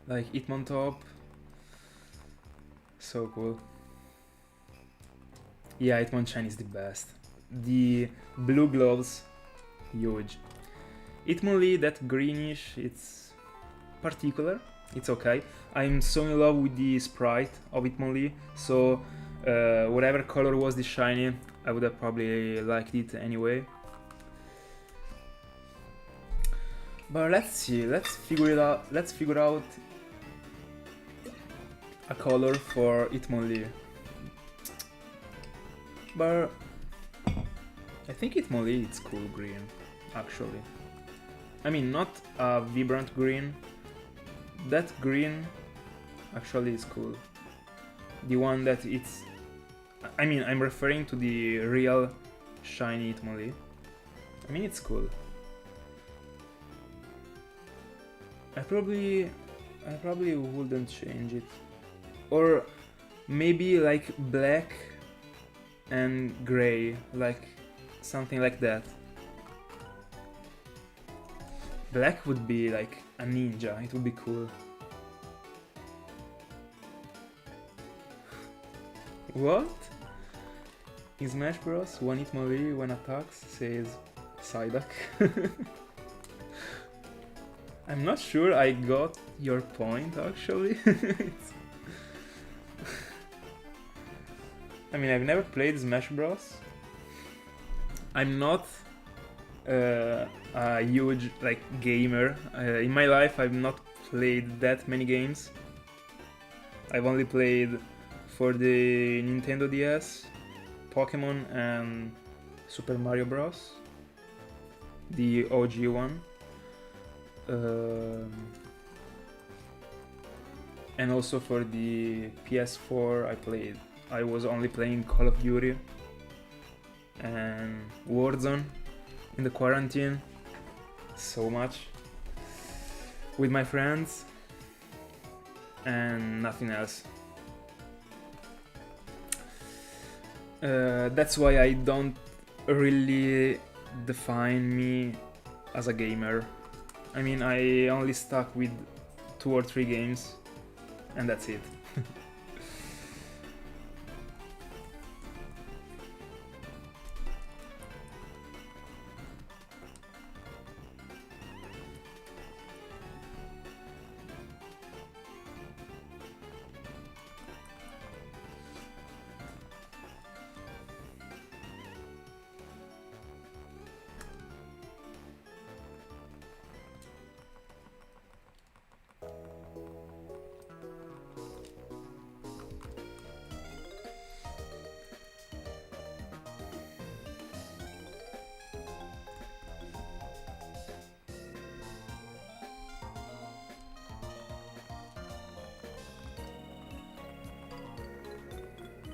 Like Hitmontop, so cool. Yeah, Hitmonchan is the best. The blue gloves, huge. Hitmonlee, that greenish, it's particular. It's okay. I'm so in love with the sprite of Hitmonlee, so whatever color was the shiny, I would have probably liked it anyway. But let's see. Let's figure it out. Let's figure out a color for Hitmonlee. But I think Hitmonlee it's cool green, actually. I mean, not a vibrant green. That green actually is cool. The one that it's... I mean, I'm referring to the real shiny Hitmonlee. I mean, it's cool. I probably wouldn't change it. Or maybe like black and gray, like something like that. Black would be like a ninja, it would be cool. What? In Smash Bros, one Hitmonlee when attacks says Psyduck. I'm not sure I got your point actually. I mean, I've never played Smash Bros. I'm not a huge like gamer. In my life, I've not played that many games. I've only played for the Nintendo DS, Pokemon and Super Mario Bros. The OG one. And also for the PS4, I was only playing Call of Duty and Warzone in the quarantine so much with my friends and nothing else. That's why I don't really define me as a gamer. I mean, I only stuck with 2 or 3 games and that's it.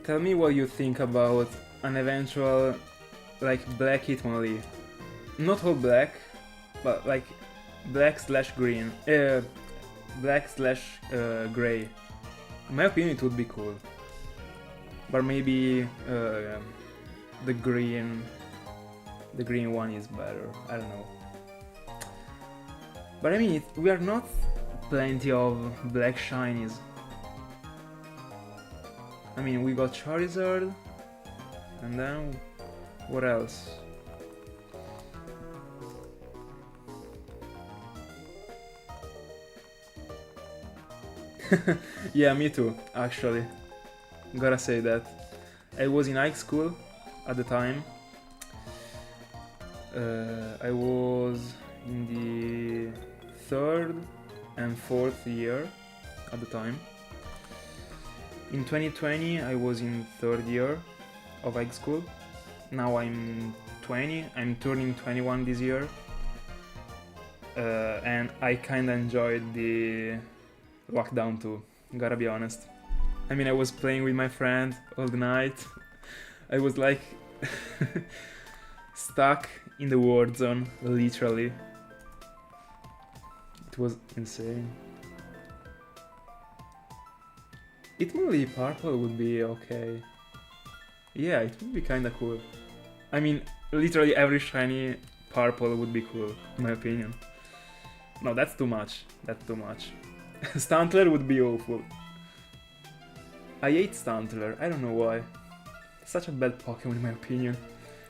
tell me what you think about an eventual like black Hitmonlee. Not all black, but like black/green, black/gray. In my opinion, it would be cool. But maybe the green one is better. I don't know. But I mean, we are not plenty of black shinies. I mean, we got Charizard, and then what else? Yeah, me too, actually. Gotta say that. I was in high school at the time. I was in the 3rd and 4th year at the time. In 2020 I was in 3rd year of high school. Now I'm 20, I'm turning 21 this year. And I kinda enjoyed the lockdown too, gotta be honest. I mean, I was playing with my friend all the night. I was like stuck in the war zone, literally. It was insane. Hitmonlee purple would be okay. Yeah, it would be kinda cool. I mean, literally every shiny purple would be cool, in my opinion. No, that's too much. That's too much. Stantler would be awful. I hate Stantler, I don't know why. Such a bad Pokemon in my opinion.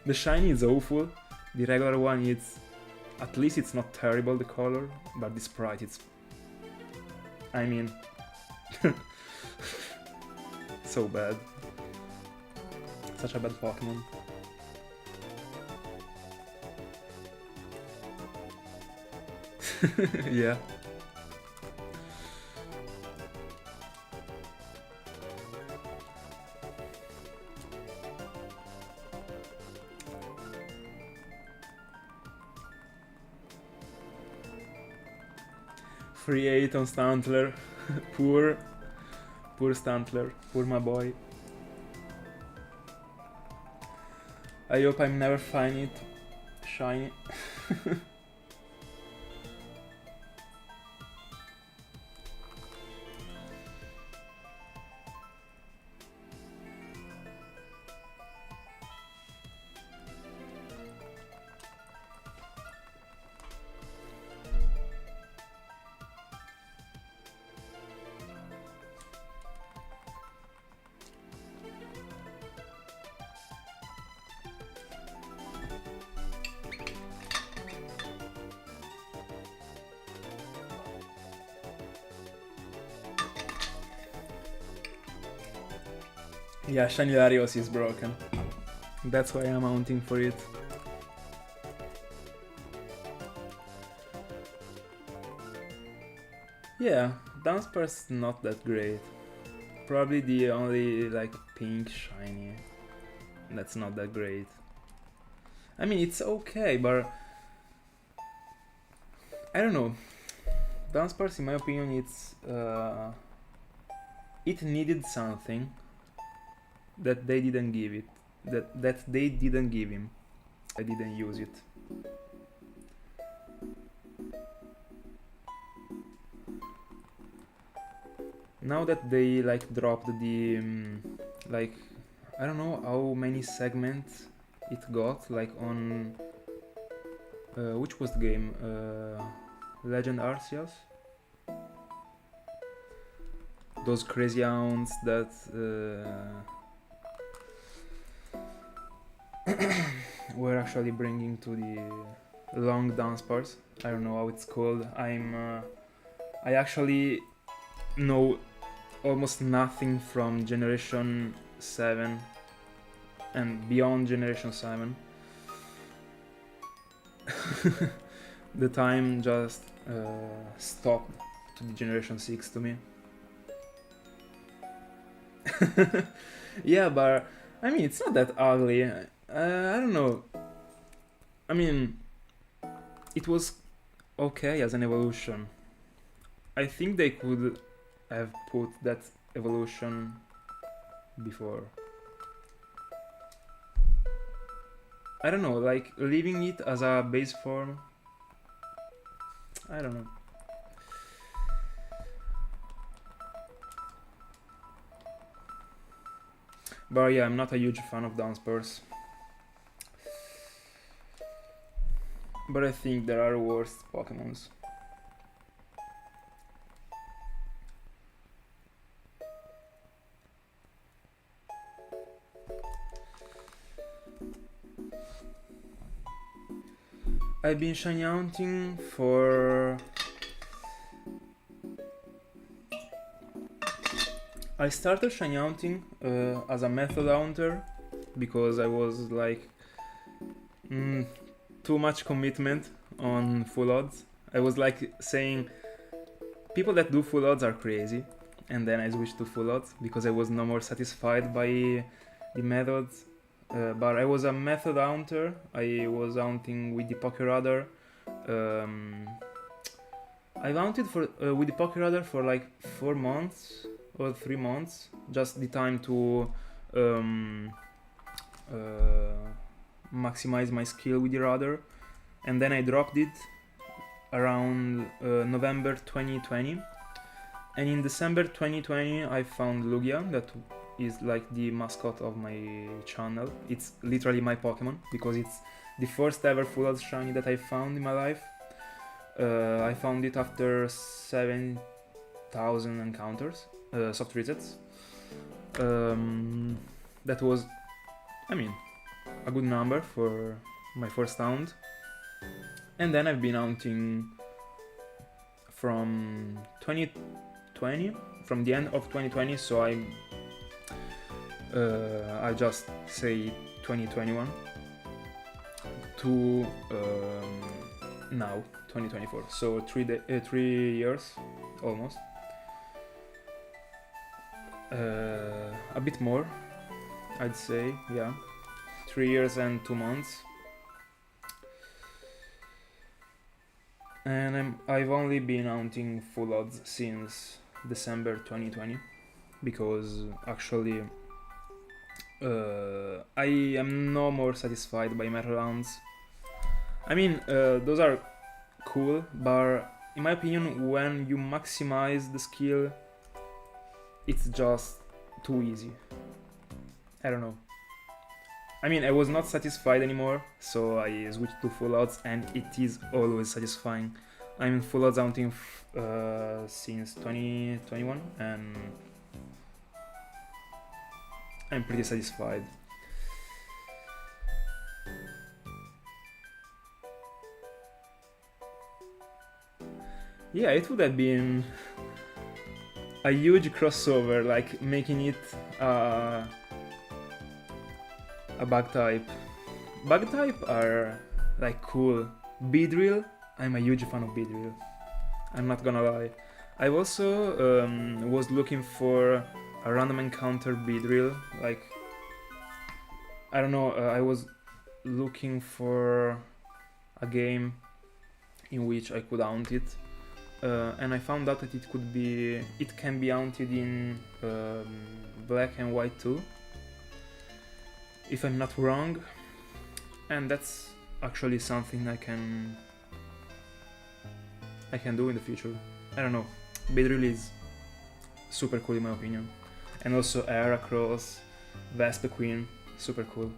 The shiny is awful, the regular one is... At least it's not terrible, the color, but the sprite it's... I mean... so bad. Such a bad Pokemon. Yeah. Free 8 on Stantler. Poor Stantler. Poor my boy. I hope I'm never find it shiny. Yeah, Shiny Latios is broken. That's why I'm hunting for it. Yeah, Dunsparce's not that great. Probably the only like pink shiny that's not that great. I mean, it's okay, but I don't know. Dunsparce, in my opinion, it's it needed something that they didn't give it. That they didn't give him. I didn't use it. Now that they like dropped the like I don't know how many segments it got, like on which was the game? Legend Arceus? Those crazy hounds that we're actually bringing to the long Dunsparce. I don't know how it's called. I actually know almost nothing from Generation 7 and beyond Generation 7. The time just stopped to the Generation 6 to me. Yeah, but I mean, it's not that ugly. I don't know. I mean, it was okay as an evolution. I think they could have put that evolution before. I don't know, like leaving it as a base form, I don't know. But yeah, I'm not a huge fan of Dunsparce. But I think there are worse Pokemons. I've been shiny hunting for... I started shiny hunting as a method hunter because I was like too much commitment on full odds. I was like saying people that do full odds are crazy, and then I switched to full odds because I was no more satisfied by the methods. But I was a method hunter. I was hunting with the Pokeradar. I hunted for with the Pokeradar for like 4 months or 3 months, just the time to maximize my skill with the radar, and then I dropped it around November 2020, and in December 2020 I found Lugia, that is like the mascot of my channel. It's literally my Pokemon because it's the first ever full odds shiny that I found in my life. I found it after 7,000 encounters, soft resets. That was, I mean, a good number for my first hunt. And then I've been hunting from 2020, from the end of 2020, so I just say 2021 to now 2024, so 3 years almost, a bit more I'd say, yeah, 3 years and 2 months. And I've only been hunting full odds since December 2020 because actually I am no more satisfied by metal rounds. I mean, those are cool, but in my opinion, when you maximize the skill, it's just too easy. I don't know. I mean, I was not satisfied anymore, so I switched to full odds, and it is always satisfying. I'm in full odds hunting since 2021, and I'm pretty satisfied. Yeah, it would have been a huge crossover, like making it a bug type. Bug type are like cool. Beedrill, I'm a huge fan of Beedrill. I'm not gonna lie. I also was looking for a random encounter Beedrill. Like, I don't know, I was looking for a game in which I could hunt it. And I found out that it can be hunted in black and white too, if I'm not wrong, and that's actually something I can do in the future. I don't know, Beedrill is super cool in my opinion, and also Heracross, Vespiquen, super cool.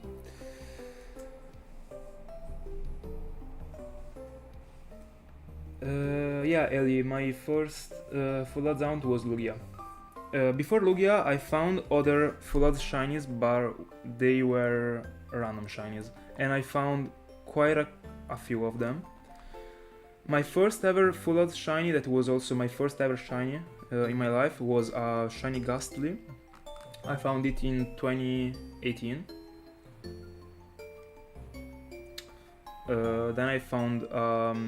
Yeah, Ellie, my first full odds hunt was Lugia. Before Lugia, I found other full odds shinies, but they were random shinies, and I found quite a few of them. My first ever full odds shiny, that was also my first ever shiny in my life, was a shiny Ghastly. I found it in 2018. Then I found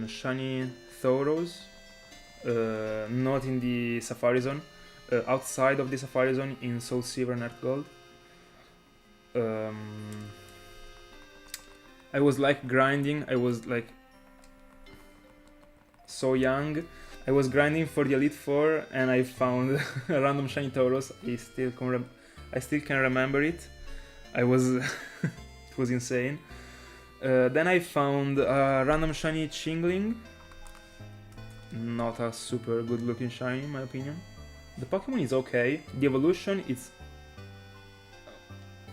shiny Thoros, not in the Safari Zone, outside of the Safari Zone in Soulsilver and Heartgold. I was like grinding, I was like so young. I was grinding for the Elite Four and I found a random shiny Tauros. I still can remember it. I was it was insane. Then I found a random shiny Chingling. Not a super good looking shiny in my opinion. The Pokemon is okay. The evolution is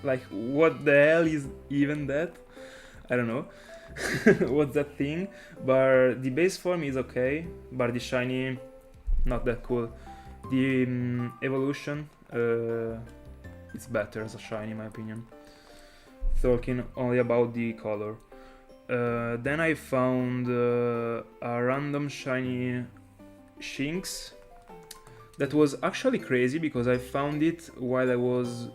like, what the hell is even that? I don't know. What's that thing? But the base form is okay, but the shiny, not that cool. The evolution, it's better as a shiny in my opinion. Talking only about the color. Then I found a random shiny Shinx. That was actually crazy because I found it while I was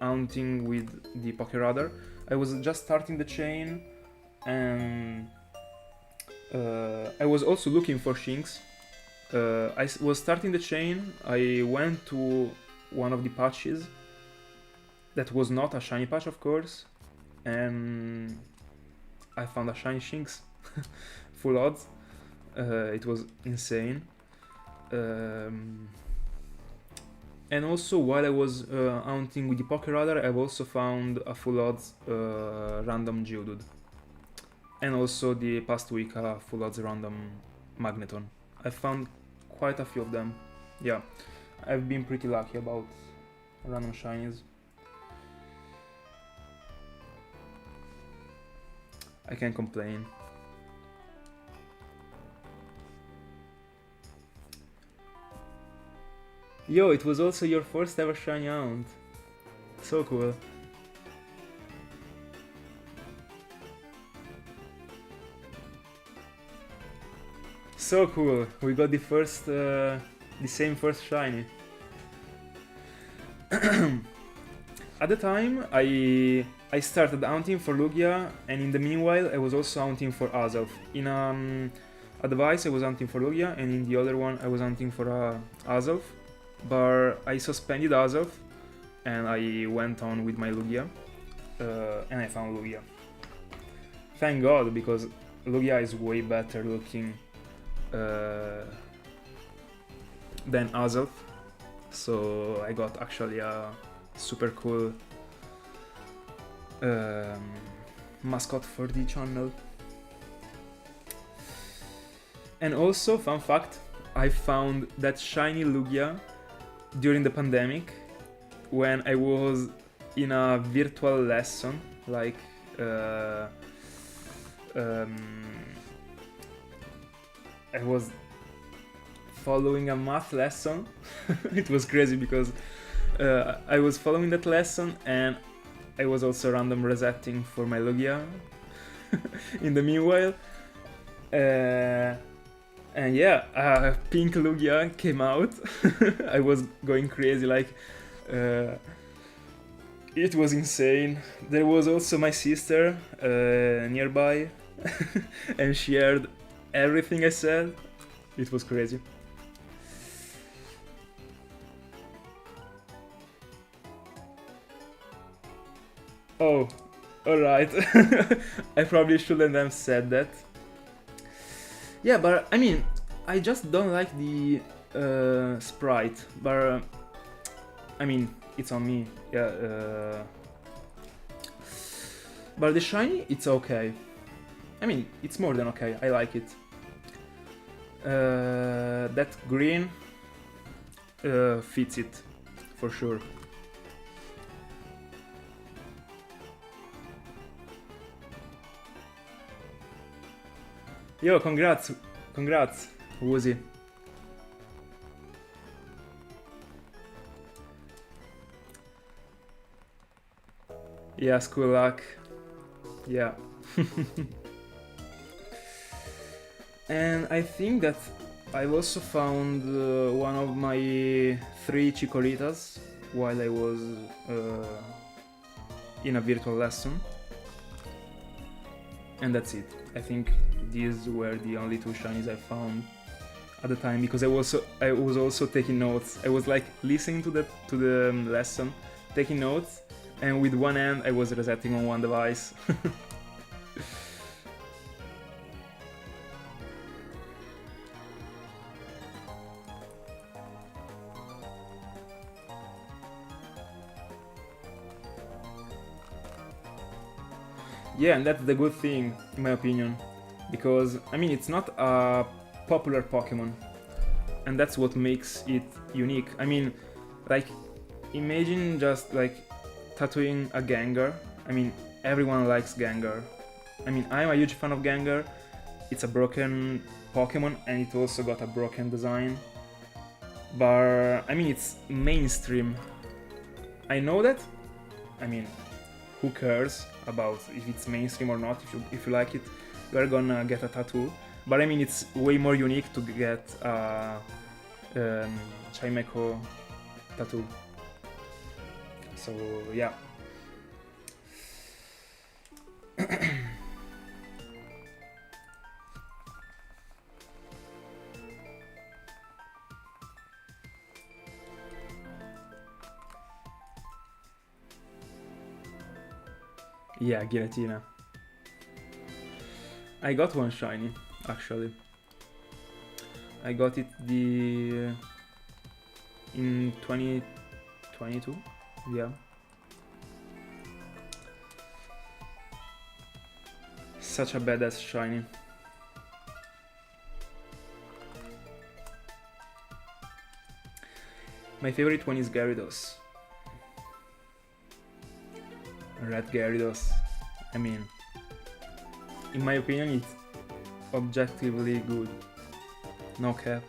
hunting with the Pokeradar. I was just starting the chain and I was also looking for Shinx. I was starting the chain, I went to one of the patches that was not a shiny patch of course, and I found a shiny Shinx. Full odds. It was insane. And also while I was hunting with the Pokeradar, I've also found a full odds random Geodude. And also the past week a full odds random Magneton. I found quite a few of them. Yeah, I've been pretty lucky about random shinies. I can't complain. Yo, it was also your first ever shiny hunt. So cool. So cool. We got the first, the same first shiny. At the time, I started hunting for Lugia, and in the meanwhile, I was also hunting for Azelf. In a device, I was hunting for Lugia, and in the other one, I was hunting for Azelf. But I suspended Azelf, and I went on with my Lugia, and I found Lugia. Thank God, because Lugia is way better looking than Azelf, so I got actually a super cool mascot for the channel. And also, fun fact, I found that shiny Lugia during the pandemic when I was in a virtual lesson, like I was following a math lesson. It was crazy because I was following that lesson and I was also random resetting for my Lugia in the meanwhile. And yeah, pink Lugia came out. I was going crazy, like it was insane. There was also my sister nearby and she heard everything I said. It was crazy. Oh, alright. I probably shouldn't have said that. Yeah, but I mean, I just don't like the sprite, but I mean, it's on me. Yeah. But the shiny, it's okay. I mean, it's more than okay. I like it. That green fits it for sure. Yo, congrats, Woozy. Yeah, school luck. Yeah. And I think that I've also found one of my 3 Chicolitas while I was in a virtual lesson. And that's it. I think these were the only 2 shinies I found at the time, because I was also taking notes. I was like listening to the lesson, taking notes, and with one hand I was resetting on one device. Yeah, and that's the good thing, in my opinion, because I mean it's not a popular Pokemon, and that's what makes it unique. I mean, like, imagine just like tattooing a Gengar. I mean, everyone likes Gengar. I mean, I'm a huge fan of Gengar. It's a broken Pokemon, and it also got a broken design. But I mean, it's mainstream. I know that. I mean, who cares about if it's mainstream or not? If you like it, you're gonna get a tattoo. But I mean, it's way more unique to get a Chimeco tattoo. So yeah. Yeah, Giratina. I got one shiny, actually. I got it in 2022. Yeah. Such a badass shiny. My favorite one is Gyarados. Red Gyarados. I mean, in my opinion, it's objectively good. No cap.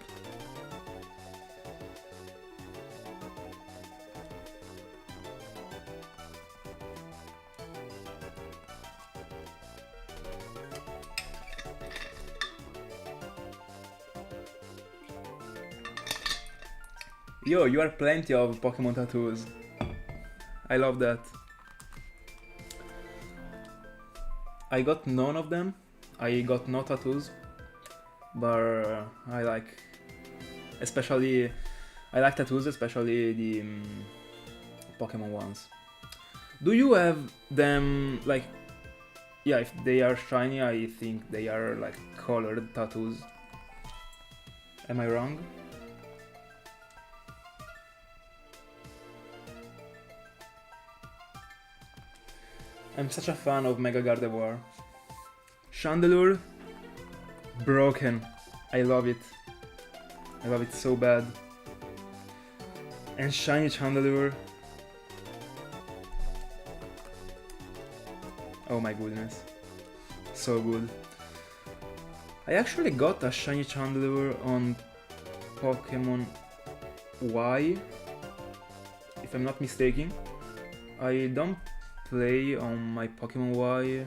Yo, you are plenty of Pokemon tattoos. I love that. I got none of them. I got no tattoos, but I like, especially, I like tattoos, especially the Pokemon ones. Do you have them like? Yeah, if they are shiny, I think they are like colored tattoos. Am I wrong? I'm such a fan of Mega Gardevoir. Chandelure, broken. I love it. I love it so bad. And shiny Chandelure. Oh my goodness. So good. I actually got a shiny Chandelure on Pokemon Y, if I'm not mistaken. I don't play on my Pokemon Y.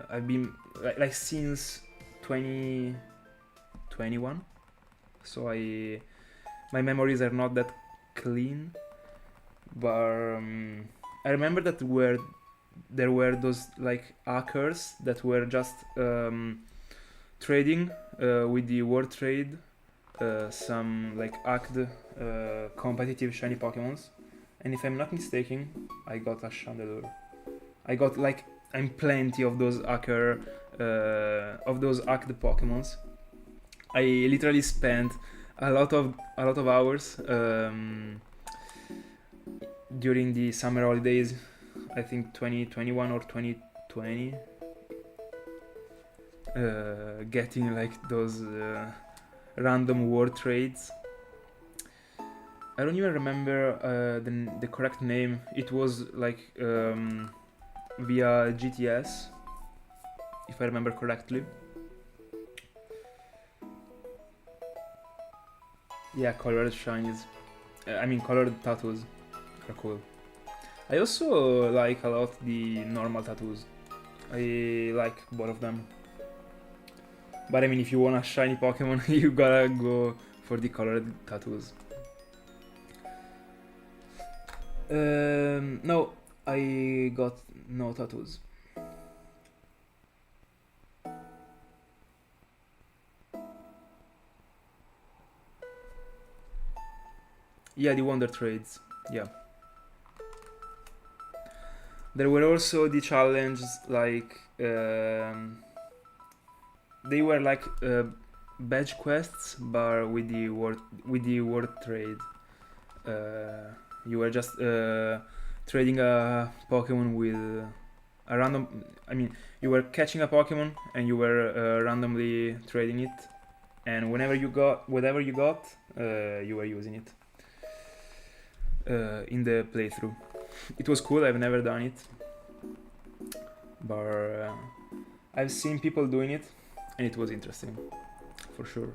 I've been like since 2021, so my memories are not that clean. But I remember that there were those like hackers that were just trading with the World Trade some like hacked competitive shiny Pokemons. And if I'm not mistaken, I got a Chandelure. I got like plenty of those hacked Pokemons. I literally spent a lot of hours during the summer holidays. I think 2021 or 2020, getting like those random word trades. I don't even remember the correct name. It was like via GTS, if I remember correctly. Yeah, colored shinies. Colored tattoos are cool. I also like a lot the normal tattoos. I like both of them. But I mean, if you want a shiny Pokemon, you gotta go for the colored tattoos. No, I got no tattoos. Yeah, the Wonder Trades. Yeah. There were also the challenges like they were like badge quests, but with the word trade. You were just trading a Pokemon a random. I mean, you were catching a Pokemon and you were randomly trading it, and whatever you got, you were using it in the playthrough. It was cool. I've never done it, but I've seen people doing it, and it was interesting, for sure.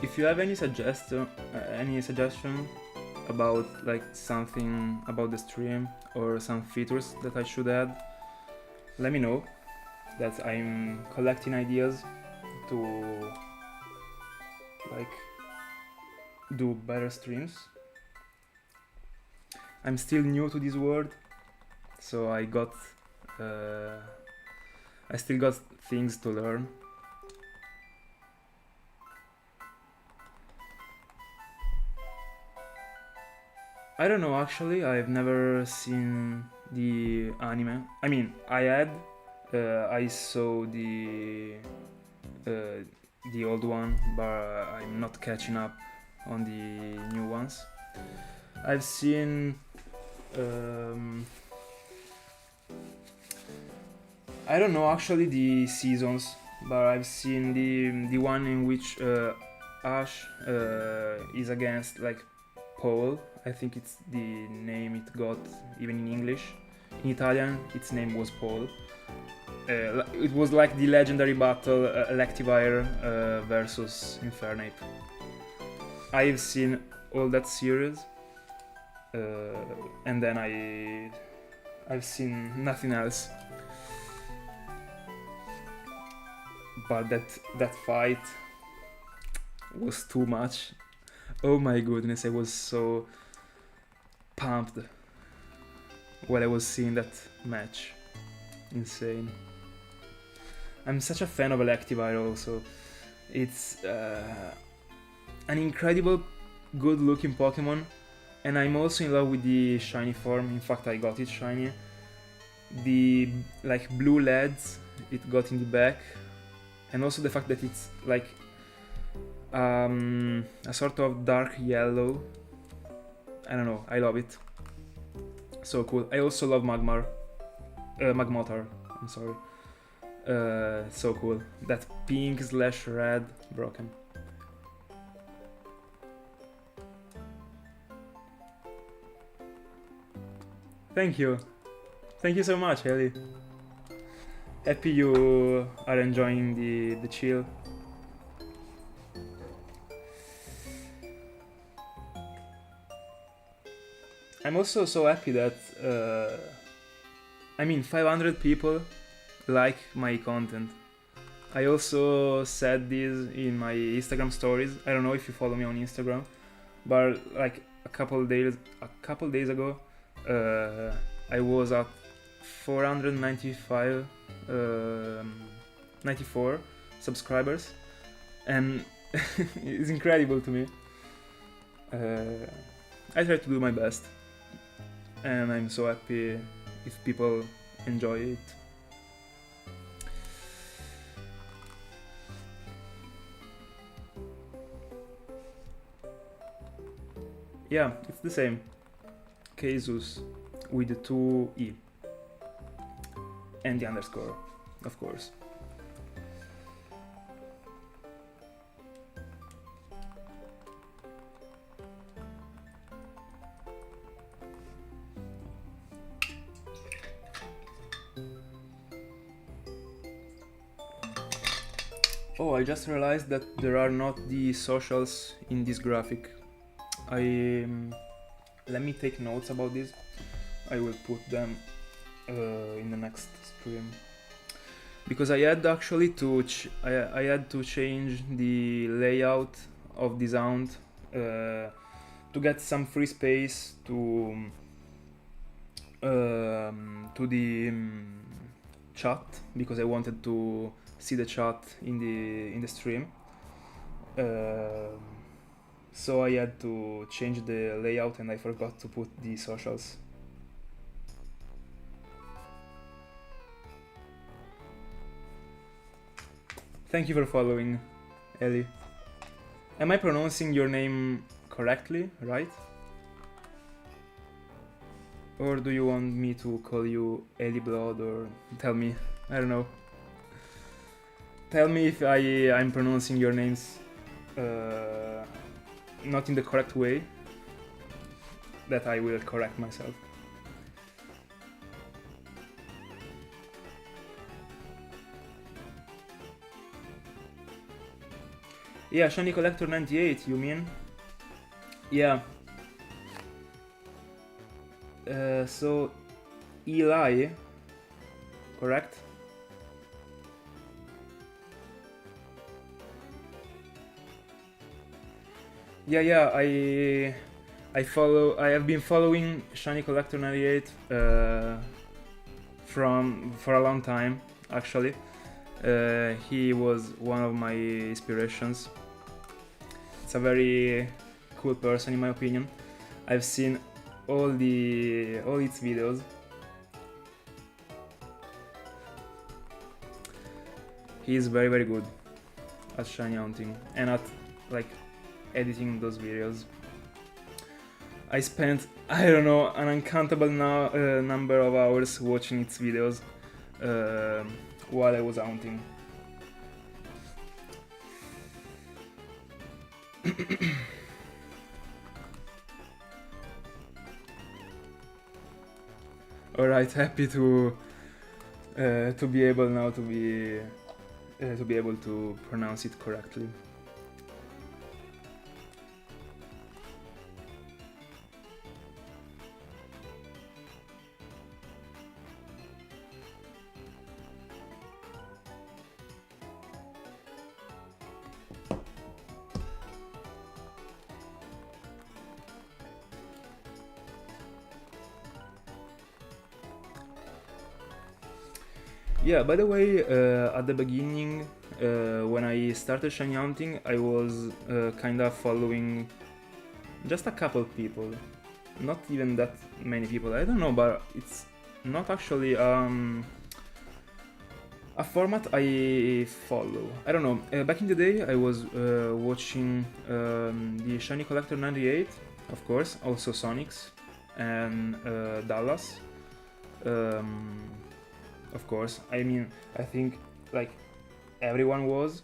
If you have any suggestion about like something about the stream or some features that I should add, let me know. That I'm collecting ideas to like do better streams. I'm still new to this world, so I still got things to learn. I don't know, actually. I've never seen the anime. I mean, I saw the old one, but I'm not catching up on the new ones. I've seen I don't know actually the seasons, but I've seen the one in which Ash is against like Paul. I think it's the name it got even in English. In Italian, its name was Paul. It was like the legendary battle Electivire versus Infernape. I've seen all that series, and then I've seen nothing else. But that fight was too much. Oh my goodness, I was so pumped while I was seeing that match. Insane. I'm such a fan of Electivire also. It's an incredible good looking Pokemon, and I'm also in love with the shiny form. In fact, I got it shiny. The like blue LEDs it got in the back, and also the fact that it's like a sort of dark yellow. I don't know, I love it. So cool. I also love Magmotar, I'm sorry. So cool. That pink/red broken. Thank you. Thank you so much, Ellie. Happy you are enjoying the chill. I'm also so happy that 500 people like my content. I also said this in my Instagram stories. I don't know if you follow me on Instagram, but like a couple days ago, I was at 94 subscribers, and it's incredible to me. I try to do my best, and I'm so happy if people enjoy it. Yeah, it's the same. Casus with the 2 E and the underscore, of course. Oh, I just realized that there are not the socials in this graphic. Let me take notes about this. I will put them in the next stream. Because I had actually to I had to change the layout of the sound to get some free space to the chat, because I wanted to see the chat in the stream. So I had to change the layout and I forgot to put the socials. Thank you for following, Ellie. Am I pronouncing your name correctly, right? Or do you want me to call you Ellie Blood, or tell me? I don't know. Tell me if I'm pronouncing your names not in the correct way, that I will correct myself. Yeah, Shiny Collector 98, you mean? Yeah. So, Eli, correct? Yeah, I have been following Shiny Collector 98 for a long time, actually. He was one of my inspirations. It's a very cool person, in my opinion. I've seen all its videos. He is very, very good at shinyhunting and at like editing those videos. I spent, I don't know, an uncountable number of hours watching its videos while I was hunting. Alright, happy to be able now to be able to pronounce it correctly. Yeah, by the way, at the beginning, when I started shinyhunting, I was kinda following just a couple people. Not even that many people, I don't know, but it's not actually a format I follow. I don't know, back in the day I was watching the Shiny Collector 98, of course, also Sonics, and Dallas. Of course, I mean, I think like everyone was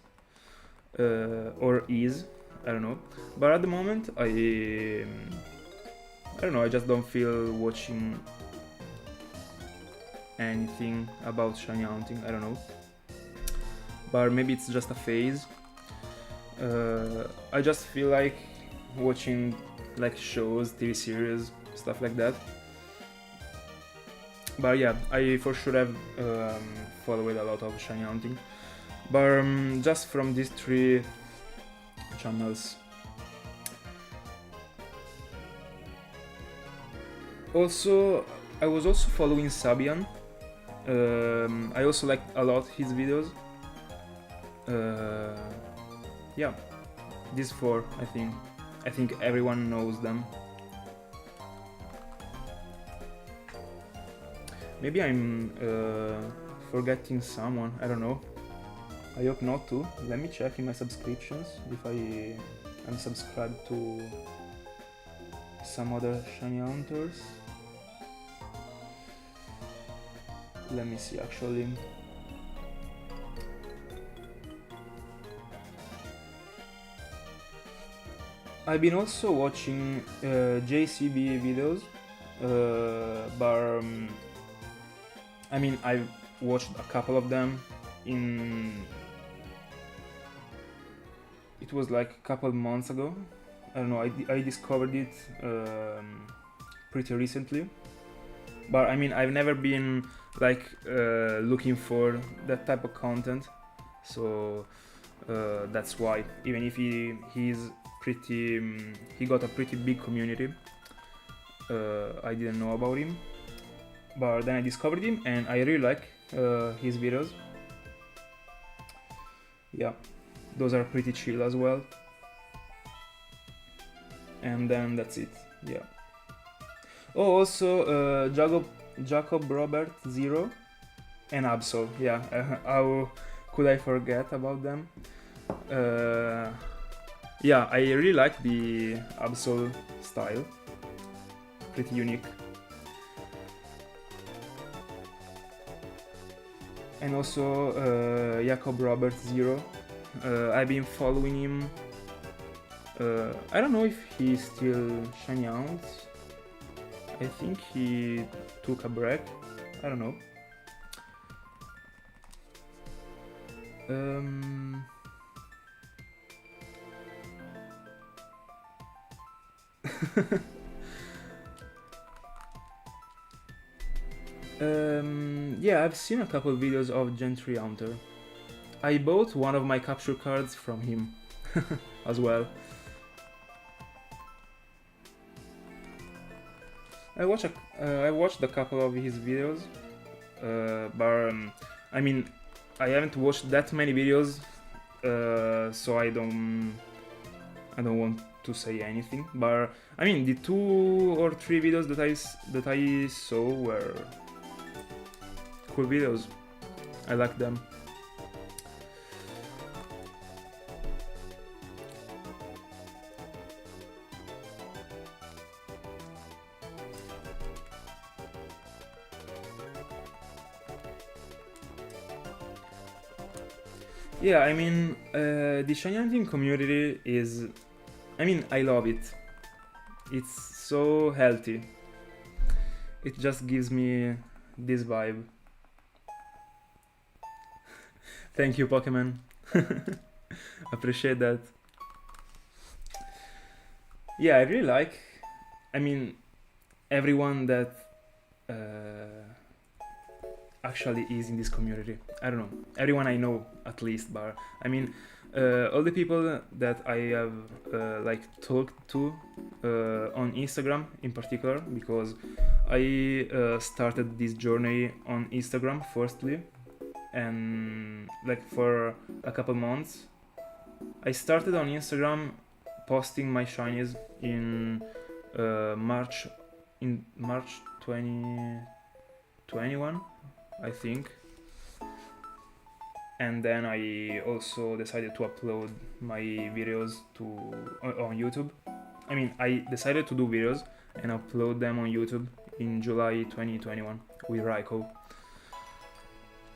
or is, I don't know, but at the moment I don't know, I just don't feel watching anything about shinyhunting, I don't know, but maybe it's just a phase. I just feel like watching like shows, TV series, stuff like that. But yeah, I for sure have followed a lot of shinyhunting, but just from these 3 channels. Also, I was also following Sabian. I also liked a lot his videos. Yeah, these 4, I think everyone knows them. Maybe I'm forgetting someone, I don't know. I hope not to. Let me check in my subscriptions if I am subscribed to some other shiny hunters. Let me see actually. I've been also watching JCB videos, but I mean I've watched a couple of them it was like a couple months ago. I don't know, I discovered it pretty recently, but I mean I've never been like looking for that type of content, so that's why, even if he's pretty he got a pretty big community, I didn't know about him, but then I discovered him and I really like his videos. Yeah, those are pretty chill as well. And then that's it. Yeah. Oh, also Jacob Robert Zero and Absol. Yeah, how could I forget about them? Yeah, I really like the Absol style. Pretty unique. And also Jacob Robert Zero. I've been following him. I don't know if he's still shiny out. I think he took a break. I don't know. Yeah, I've seen a couple videos of shinyhunter. I bought one of my capture cards from him as well. I watched a couple of his videos, but I mean I haven't watched that many videos, so I don't want to say anything. But I mean the 2 or 3 videos that I saw were cool videos. I like them. Yeah, I mean, the shinyhunting community is... I mean, I love it. It's so healthy. It just gives me this vibe. Thank you, Pokemon. Appreciate that. Yeah, I really like... I mean, everyone that actually is in this community. I don't know, everyone I know at least, but I mean all the people that I have like talked to on Instagram in particular, because I started this journey on Instagram firstly, and like for a couple months I started on Instagram posting my shinies in March 2021, I think. And then I also decided to upload my videos on YouTube. I mean, I decided to do videos and upload them on YouTube in July 2021 with Raiko.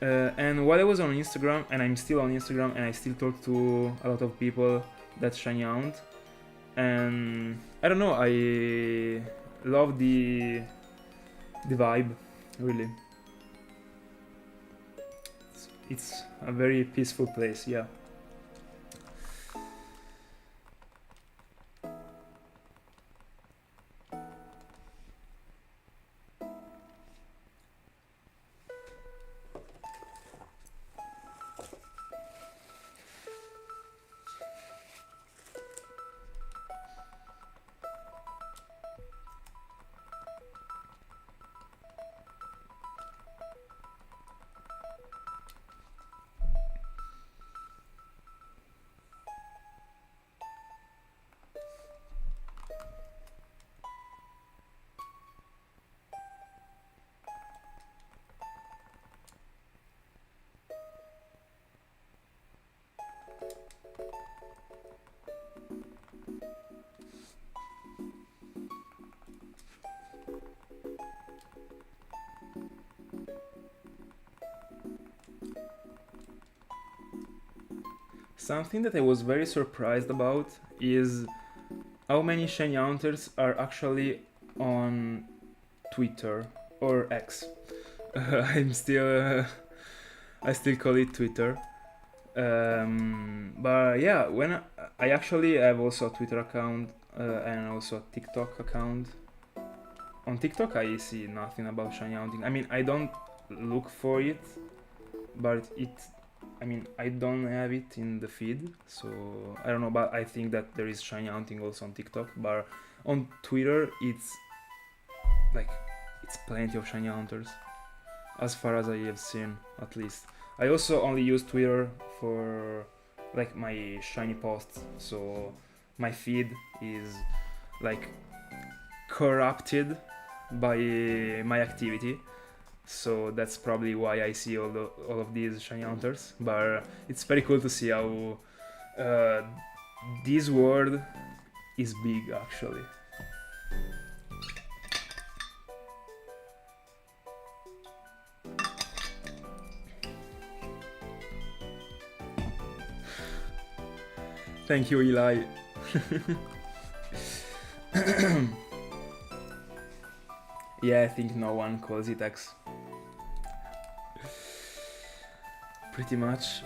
And while I was on Instagram, and I'm still on Instagram, and I still talk to a lot of people that shiny hunt, and I don't know, I love the vibe, really. It's a very peaceful place, yeah. something that I was very surprised about is how many shinyhunters are actually on Twitter or X. I'm still I still call it Twitter. But yeah, when I actually have also a Twitter account and also a TikTok account. On TikTok I see nothing about shinyhunting. I mean, I don't look for it, but I don't have it in the feed, so I don't know, but I think that there is shinyhunting also on TikTok. But on Twitter it's plenty of shinyhunters, as far as I have seen, at least. I also only use Twitter for like my shiny posts, so my feed is like corrupted by my activity, so that's probably why I see all of these shinyhunters. But it's very cool to see how this world is big, actually. Thank you, Eli. Yeah, I think no one calls it X. Pretty much.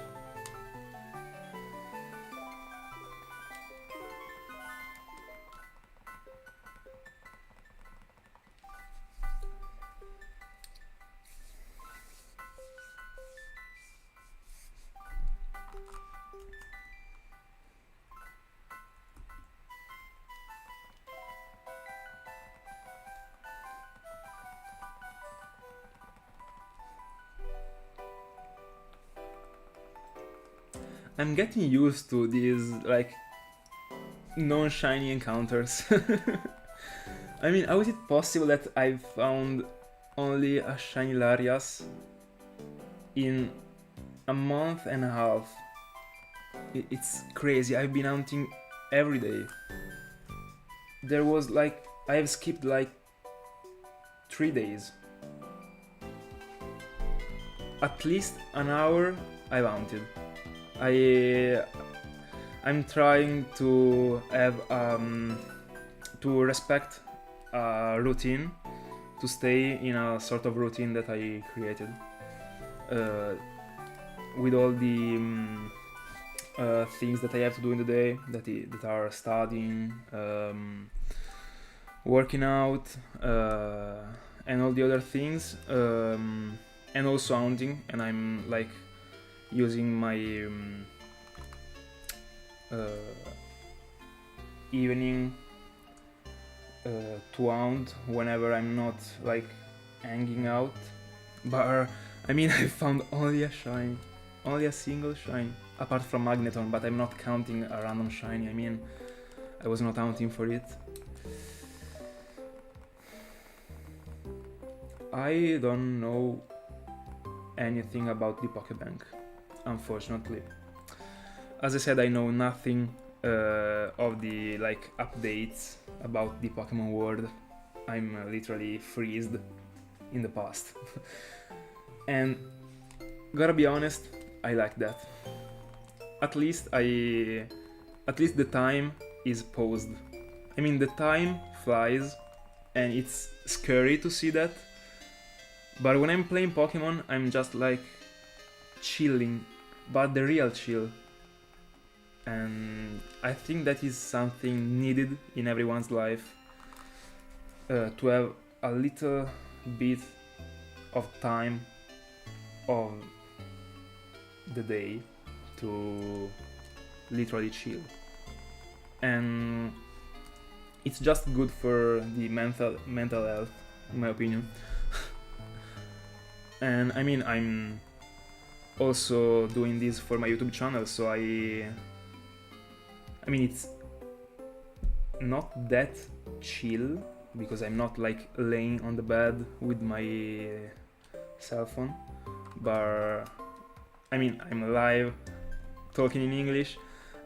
I'm getting used to these like non-shiny encounters. I mean, how is it possible that I found only a shiny Larias in a month and a half? It's crazy. I've been hunting every day. There was like, I have skipped like 3 days. At least an hour I've hunted. I'm trying to have to respect a routine, to stay in a sort of routine that I created with all the things that I have to do in the day, that are studying, working out, and all the other things, and also hunting. And I'm like using my evening to hunt whenever I'm not like hanging out. But I mean, I found only a shiny, only a single shiny, apart from Magneton, but I'm not counting a random shiny. I mean, I was not hunting for it. I don't know anything about the Pokebank, unfortunately. As I said, I know nothing of the like updates about the Pokemon world. I'm literally freezed in the past. And gotta be honest, I like that. At least the time is paused. I mean, the time flies and it's scary to see that. But when I'm playing Pokemon, I'm just like chilling, but the real chill. And I think that is something needed in everyone's life, to have a little bit of time of the day to literally chill. And it's just good for the mental health, in my opinion. And I mean, I'm also doing this for my YouTube channel, so I mean, it's not that chill because I'm not like laying on the bed with my cell phone, but I mean, I'm live talking in English,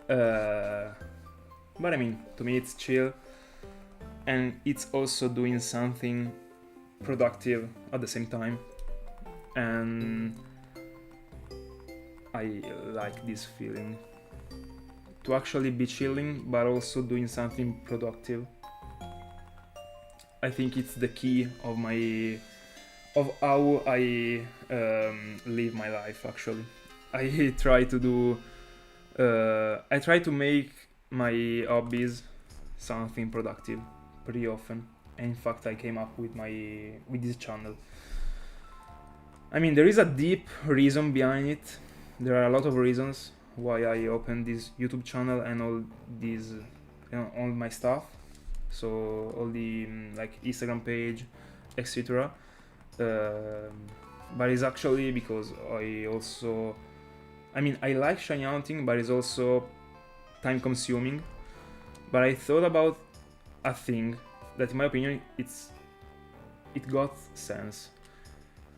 but I mean, to me it's chill, and it's also doing something productive at the same time, and I like this feeling. to actually be chilling, but also doing something productive. I think it's the key of how I live my life. Actually, I try to make my hobbies something productive pretty often. And in fact, I came up with this channel. I mean, there is a deep reason behind it. There are a lot of reasons why I opened this YouTube channel and all these, all my stuff. So all the like Instagram page, etc. But it's actually because I like shiny hunting, but it's also time consuming. But I thought about a thing that, in my opinion, it got sense.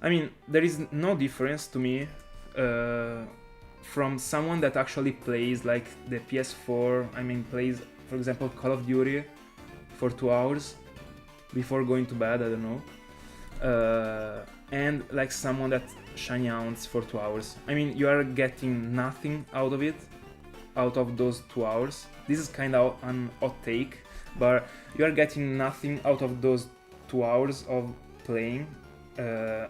I mean, there is no difference to me from someone that actually plays like the PS4. I mean, plays, for example, Call of Duty for 2 hours before going to bed. I don't know. And like someone that shiny hunts for 2 hours. I mean, you are getting nothing out of it, out of those 2 hours. This is kind of an hot take, but you are getting nothing out of those 2 hours of playing,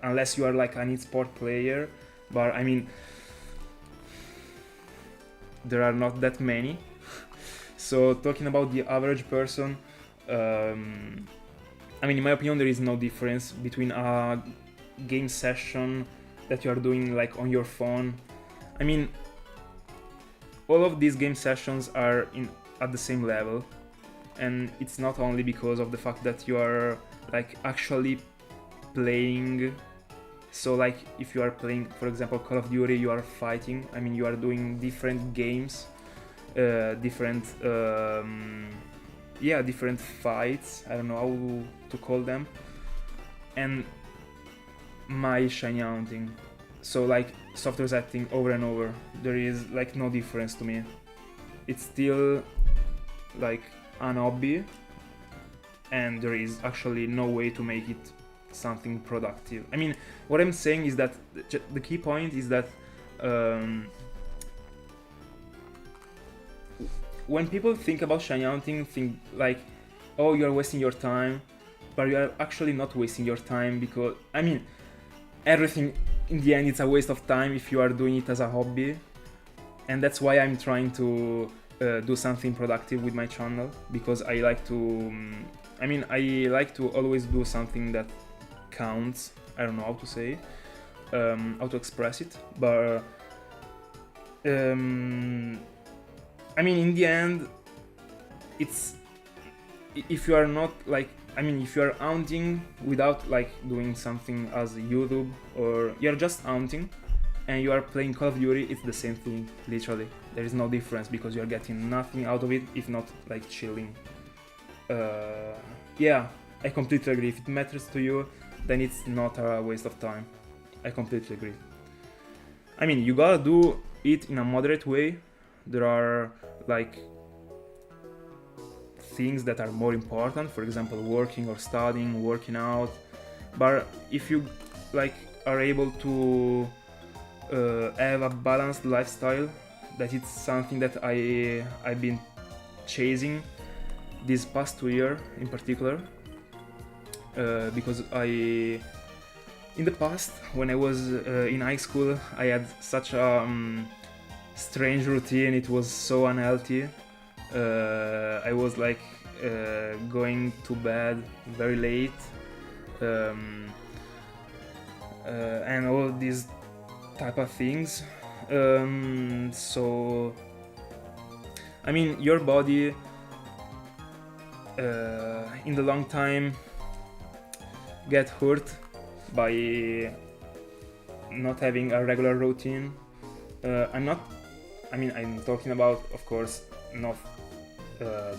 unless you are like an e-sport player. But I mean, there are not that many. So talking about the average person, I mean, in my opinion, there is no difference between a game session that you are doing like on your phone. I mean, all of these game sessions are at the same level, and it's not only because of the fact that you are like actually playing. So like if you are playing, for example, Call of Duty, you are fighting. I mean, you are doing different games, different fights. I don't know how to call them. And my shiny hunting, so like soft resetting over and over, there is like no difference to me. It's still like an hobby, and there is actually no way to make it something productive. I mean, what I'm saying is that the key point is that when people think about shiny hunting, think like, oh, you're wasting your time, but you are actually not wasting your time, because I mean, everything in the end it's a waste of time if you are doing it as a hobby. And that's why I'm trying to do something productive with my channel, because I like to I like to always do something that counts. I don't know how to say, how to express it, but I mean, in the end, it's, if you are not like, I mean, if you are hunting without like doing something as YouTube, or you're just hunting and you are playing Call of Duty, it's the same thing, literally. There is no difference, because you are getting nothing out of it if not like chilling. Yeah, I completely agree. If it matters to you, then it's not a waste of time. I completely agree. I mean, you gotta do it in a moderate way. There are like things that are more important, for example, working or studying, working out. But if you like are able to have a balanced lifestyle, that it's something that I've been chasing this past 2 years in particular, because in the past, when I was in high school, I had such a strange routine. It was so unhealthy. I was like going to bed very late, and all these type of things. So I mean, your body in the long time get hurt by not having a regular routine. I'm talking about, of course, not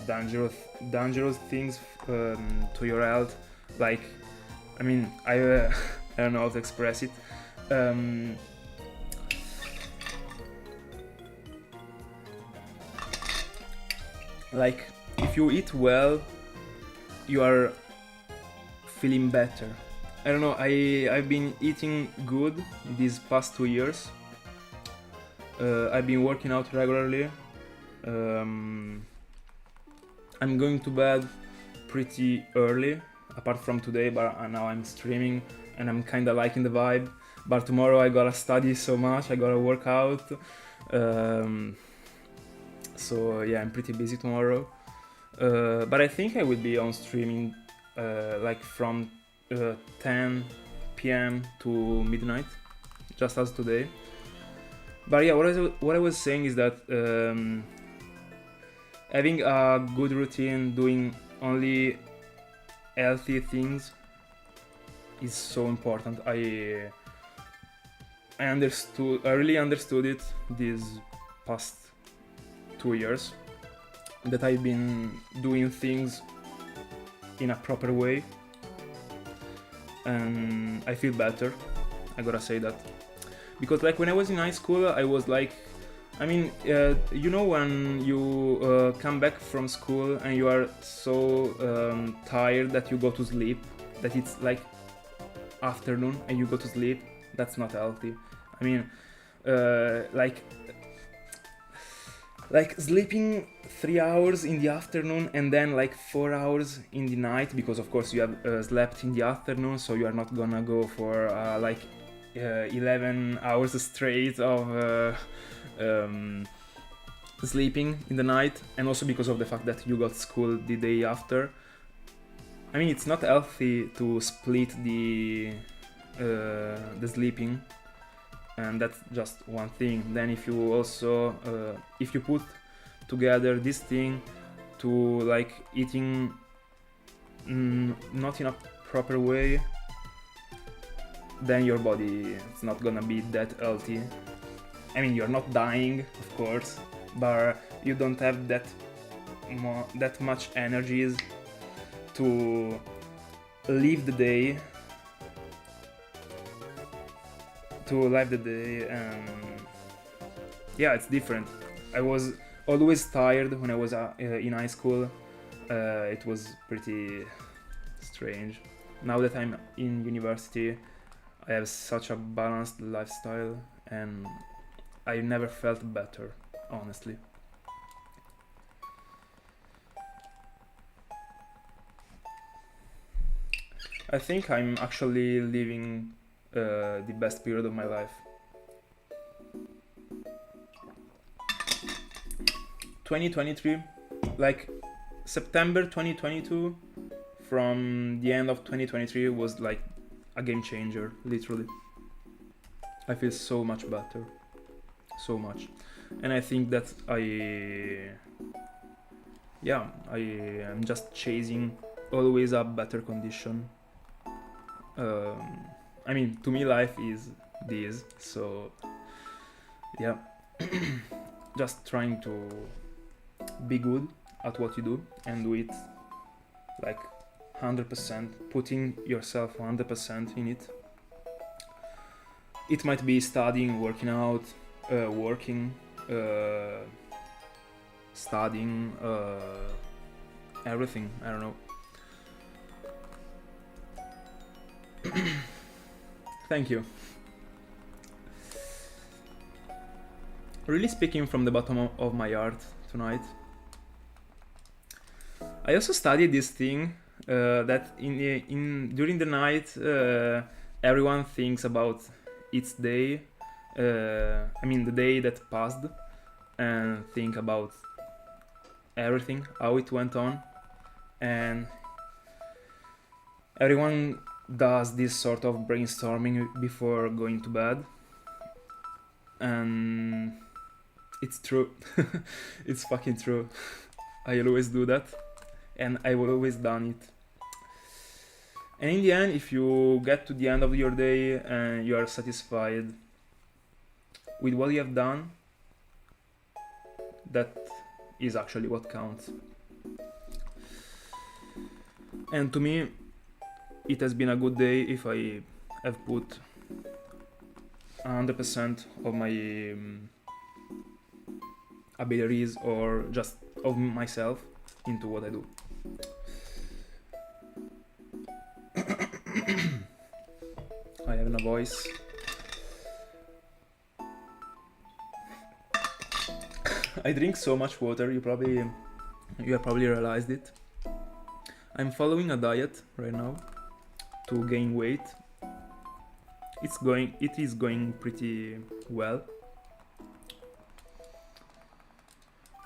dangerous things to your health. Like, I mean, I don't know how to express it. Like, if you eat well, you are feeling better. I don't know, I've been eating good these past 2 years. I've been working out regularly, I'm going to bed pretty early, apart from today, but now I'm streaming and I'm kinda liking the vibe. But tomorrow I gotta study so much, I gotta work out. So yeah, I'm pretty busy tomorrow. But I think I will be on streaming like from 10 p.m. to midnight, just as today. But yeah, what I was saying is that having a good routine, doing only healthy things is so important. I really understood it these past 2 years, that I've been doing things in a proper way, and I feel better, I gotta say that. Because like when I was in high school, I was like, I mean, you know when you come back from school and you are so tired that you go to sleep, that it's like afternoon and you go to sleep? That's not healthy. I mean, like sleeping 3 hours in the afternoon and then like 4 hours in the night, because of course you have slept in the afternoon, so you are not gonna go for like 11 hours straight of sleeping in the night, and also because of the fact that you got school the day after. I mean, it's not healthy to split the sleeping, and that's just one thing. Then if you also if you put together this thing to like eating not in a proper way, then your body is not gonna be that healthy. I mean, you're not dying, of course, but you don't have that much energies to live the day, and yeah, it's different. I was always tired when I was in high school. It was pretty strange. Now that I'm in university, I have such a balanced lifestyle, and I never felt better, honestly. I think I'm actually living the best period of my life. 2023, like September 2022, from the end of 2023 was like a game changer, literally. I feel so much better, so much, and I think that I am just chasing always a better condition. I mean, to me life is this, so yeah. Just trying to be good at what you do and do it like 100%, putting yourself 100% in it. It might be studying, working out, working, studying, everything, I don't know. Thank you. Really speaking from the bottom of my heart tonight. I also studied this thing that during the night everyone thinks about its day. I mean the day that passed, and think about everything, how it went on, and everyone does this sort of brainstorming before going to bed, and it's true. It's fucking true. I always do that, and I've always done it. And in the end, if you get to the end of your day and you are satisfied with what you have done, that is actually what counts. And to me, it has been a good day if I have put 100% of my abilities, or just of myself, into what I do. I have a voice. I drink so much water, you have probably realized it. I'm following a diet right now to gain weight. It is going pretty well.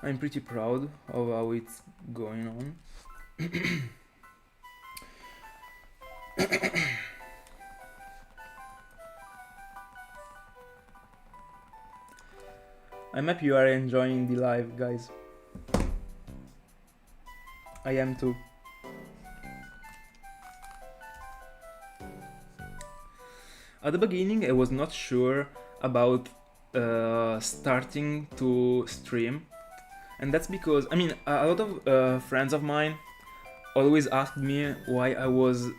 I'm pretty proud of how it's going on. I'm happy you are enjoying the live, guys. I am too. At the beginning, I was not sure about starting to stream, and that's because, I mean, a lot of friends of mine always asked me why I was.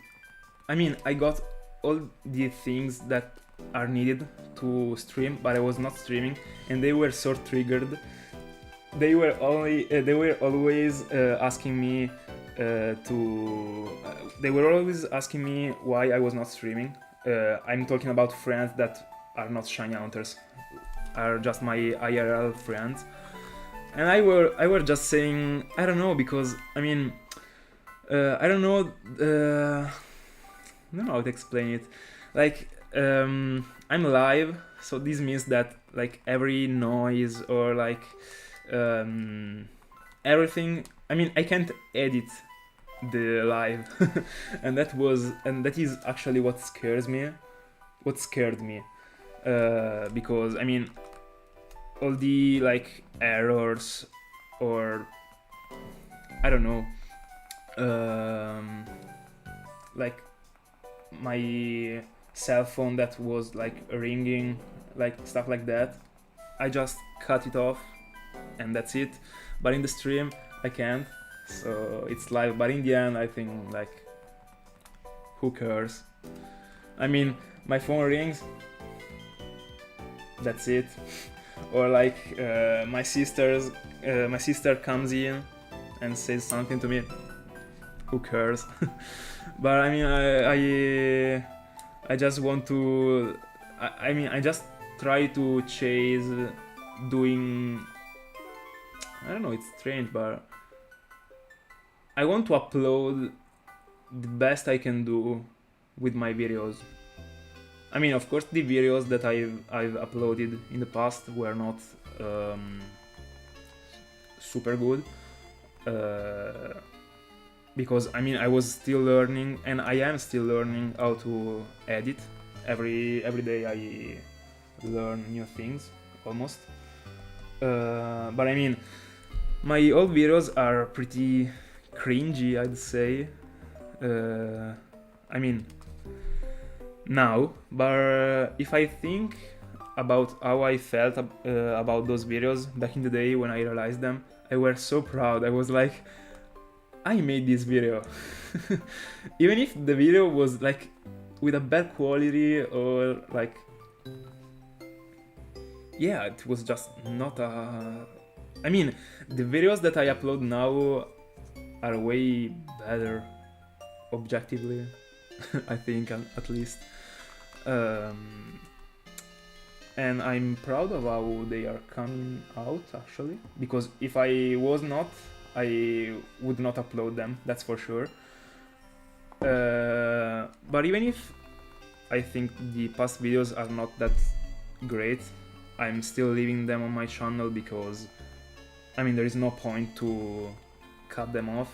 I mean, I got all the things that are needed to stream, but I was not streaming, and they were so triggered. They were always asking me they were always asking me why I was not streaming. I'm talking about friends that are not shiny hunters, are just my IRL friends, and I were just saying I don't know, because I mean I don't know how to explain it. Like I'm live, so this means that like every noise or like everything. I mean, I can't edit the live, and that is actually what scared me. Because I mean, all the like errors or I don't know, like my cell phone that was like ringing, like stuff like that. I just cut it off, and that's it. But in the stream, I can't. So it's live. But in the end, I think like, who cares? I mean, my phone rings. That's it. Or like my sister comes in and says something to me. Who cares? But I mean, I just want to. I mean, I just try to chase doing. I don't know, it's strange, but I want to upload the best I can do with my videos. I mean, of course, the videos that I've uploaded in the past were not super good, because I mean I was still learning, and I am still learning how to edit. Every day I learn new things almost. But I mean, my old videos are pretty cringy, I'd say. I mean, now, but if I think about how I felt about those videos back in the day when I realized them, I was so proud. I was like, I made this video. Even if the video was like with a bad quality, or like, yeah, it was just not a. I mean, the videos that I upload now are way better, objectively. I think, at least. And I'm proud of how they are coming out, actually, because if I was not, I would not upload them, that's for sure. But even if I think the past videos are not that great, I'm still leaving them on my channel, because I mean, there is no point to cut them off,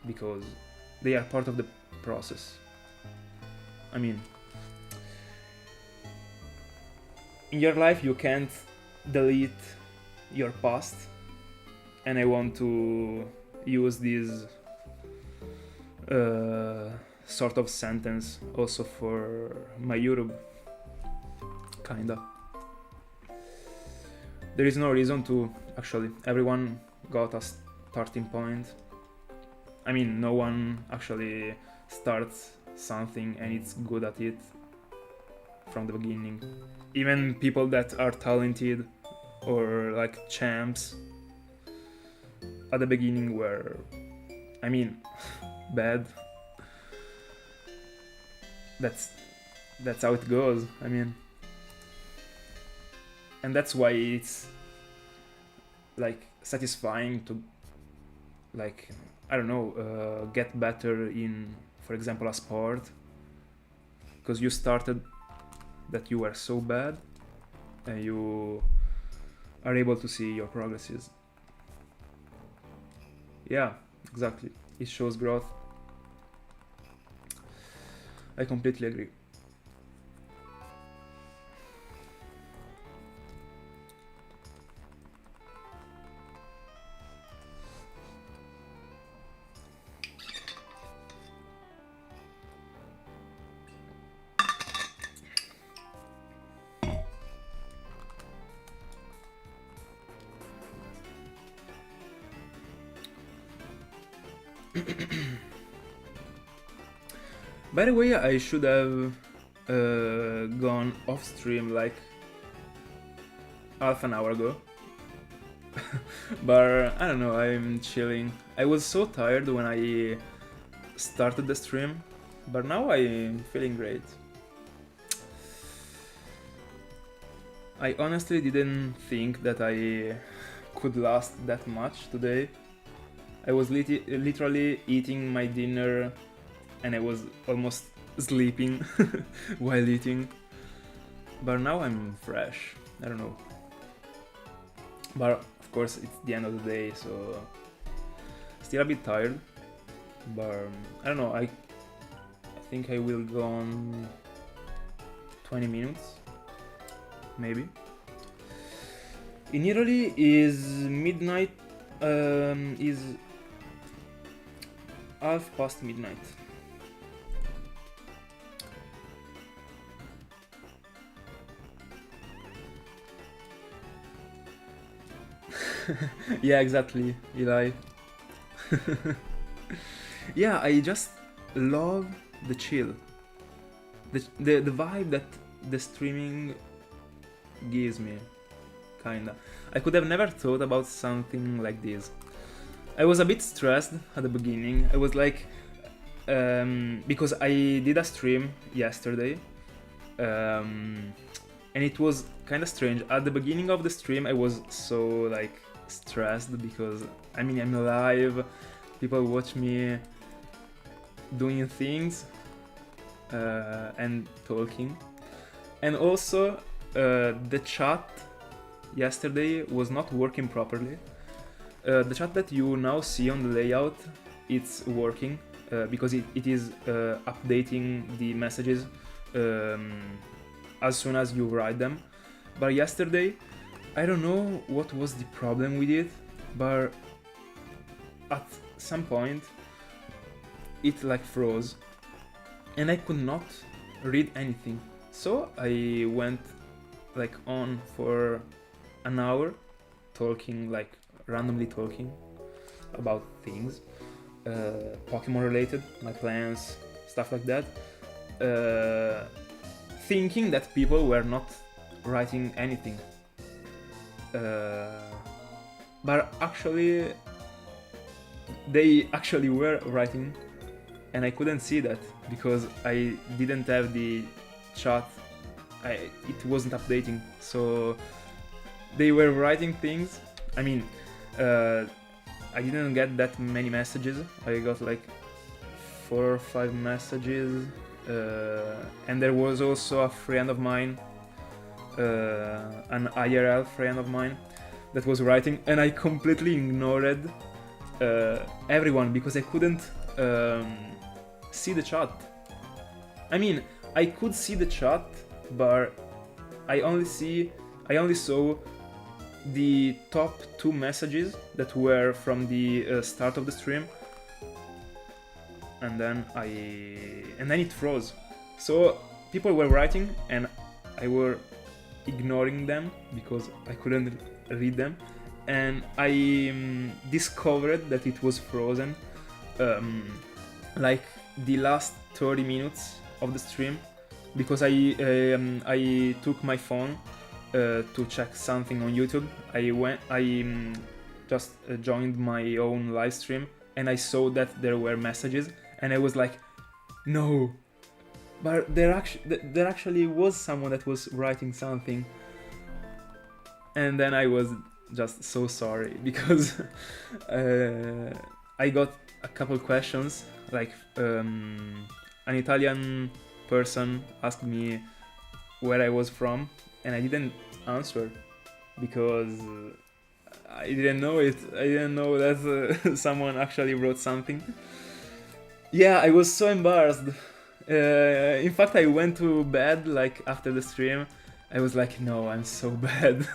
because they are part of the process. I mean, in your life you can't delete your past, and I want to use this sort of sentence also for my YouTube, kinda. There is no reason to, actually, everyone got a starting point. I mean, no one actually starts something and it's good at it from the beginning. Even people that are talented or like champs at the beginning were, I mean, bad. That's how it goes. I mean, and that's why like satisfying to, like, I don't know, get better in, for example, a sport, because you started that you were so bad and you are able to see your progresses. Yeah, exactly, it shows growth. I completely agree. By the way, I should have gone off stream like half an hour ago. But I don't know, I'm chilling. I was so tired when I started the stream, but now I'm feeling great. I honestly didn't think that I could last that much today. I was literally eating my dinner and I was almost sleeping while eating. But now I'm fresh. I don't know. But of course it's the end of the day, so still a bit tired. But I don't know, I think I will go on 20 minutes, maybe. In Italy is midnight, is half past midnight. Yeah, exactly, Eli. Yeah, I just love the chill, the vibe that the streaming gives me, kinda. I could have never thought about something like this. I was a bit stressed at the beginning. I was like, because I did a stream yesterday, and it was kind of strange. At the beginning of the stream, I was so like stressed because I mean I'm live, people watch me doing things and talking, and also the chat yesterday was not working properly. The chat that you now see on the layout, it's working because it is updating the messages as soon as you write them. But yesterday, I don't know what was the problem with it, but at some point it like froze and I could not read anything. So I went like on for an hour talking, like randomly talking about things Pokemon related, my plans, stuff like that, thinking that people were not writing anything, but actually they actually were writing, and I couldn't see that because I didn't have the chat, it wasn't updating, so they were writing things. I mean, I didn't get that many messages. I got like 4 or 5 messages, and there was also a friend of mine, an IRL friend of mine, that was writing, and I completely ignored everyone because I couldn't see the chat. I mean, I could see the chat, but I only saw the top 2 messages that were from the start of the stream, and then it froze. So people were writing and I were ignoring them because I couldn't read them, and I discovered that it was frozen like the last 30 minutes of the stream, because I took my phone to check something on YouTube. I just joined my own live stream and I saw that there were messages, and I was like, no, but there actually was someone that was writing something, and then I was just so sorry because I got a couple questions. Like an Italian person asked me where I was from, and I didn't answer because I didn't know it. I didn't know that someone actually wrote something. Yeah, I was so embarrassed. In fact, I went to bed like after the stream. I was like, no, I'm so bad.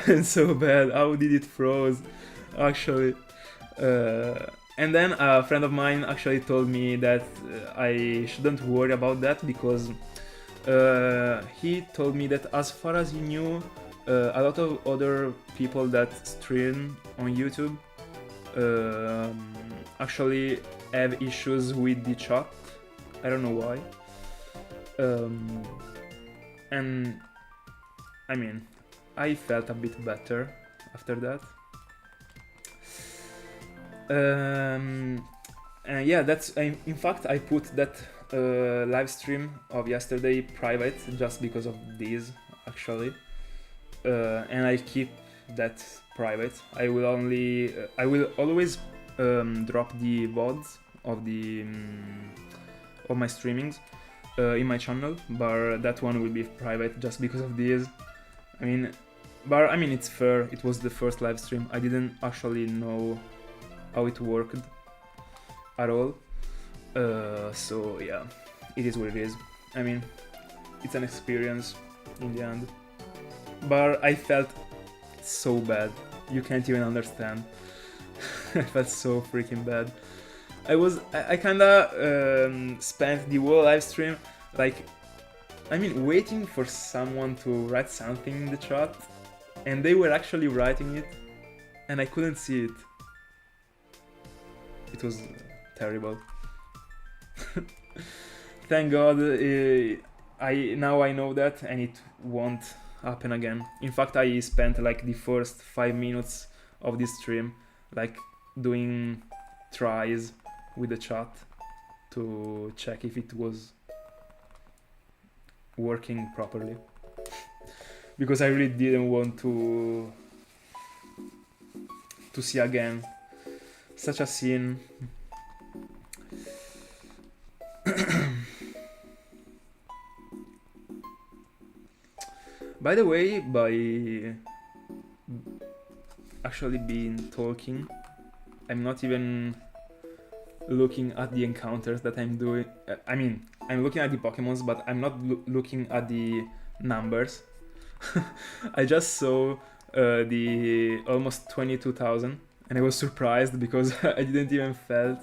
I'm so bad. How did it froze? Actually. And then a friend of mine actually told me that I shouldn't worry about that because he told me that as far as he knew, a lot of other people that stream on YouTube actually have issues with the chat. I don't know why. And I mean, I felt a bit better after that. And yeah, that's in fact I put that live stream of yesterday private just because of this actually, and I keep that private. I will always drop the VODs of the of my streamings in my channel, but that one will be private just because of this. I mean, it's fair. It was the first live stream. I didn't actually know how it worked at all. So yeah, it is what it is. I mean, it's an experience in the end. But I felt so bad. You can't even understand. I felt so freaking bad. I kinda spent the whole live stream like, waiting for someone to write something in the chat, and they were actually writing it, and I couldn't see it. It was terrible. Thank God, now I know that, and it won't happen again. In fact, I spent like the first 5 minutes of this stream like doing tries with the chat to check if it was working properly, because I really didn't want to see again such a scene. By the way, by actually being talking, I'm not even looking at the encounters that I'm doing. I'm looking at the Pokemons, but I'm not looking at the numbers. I just saw the almost 22,000, and I was surprised because I didn't even felt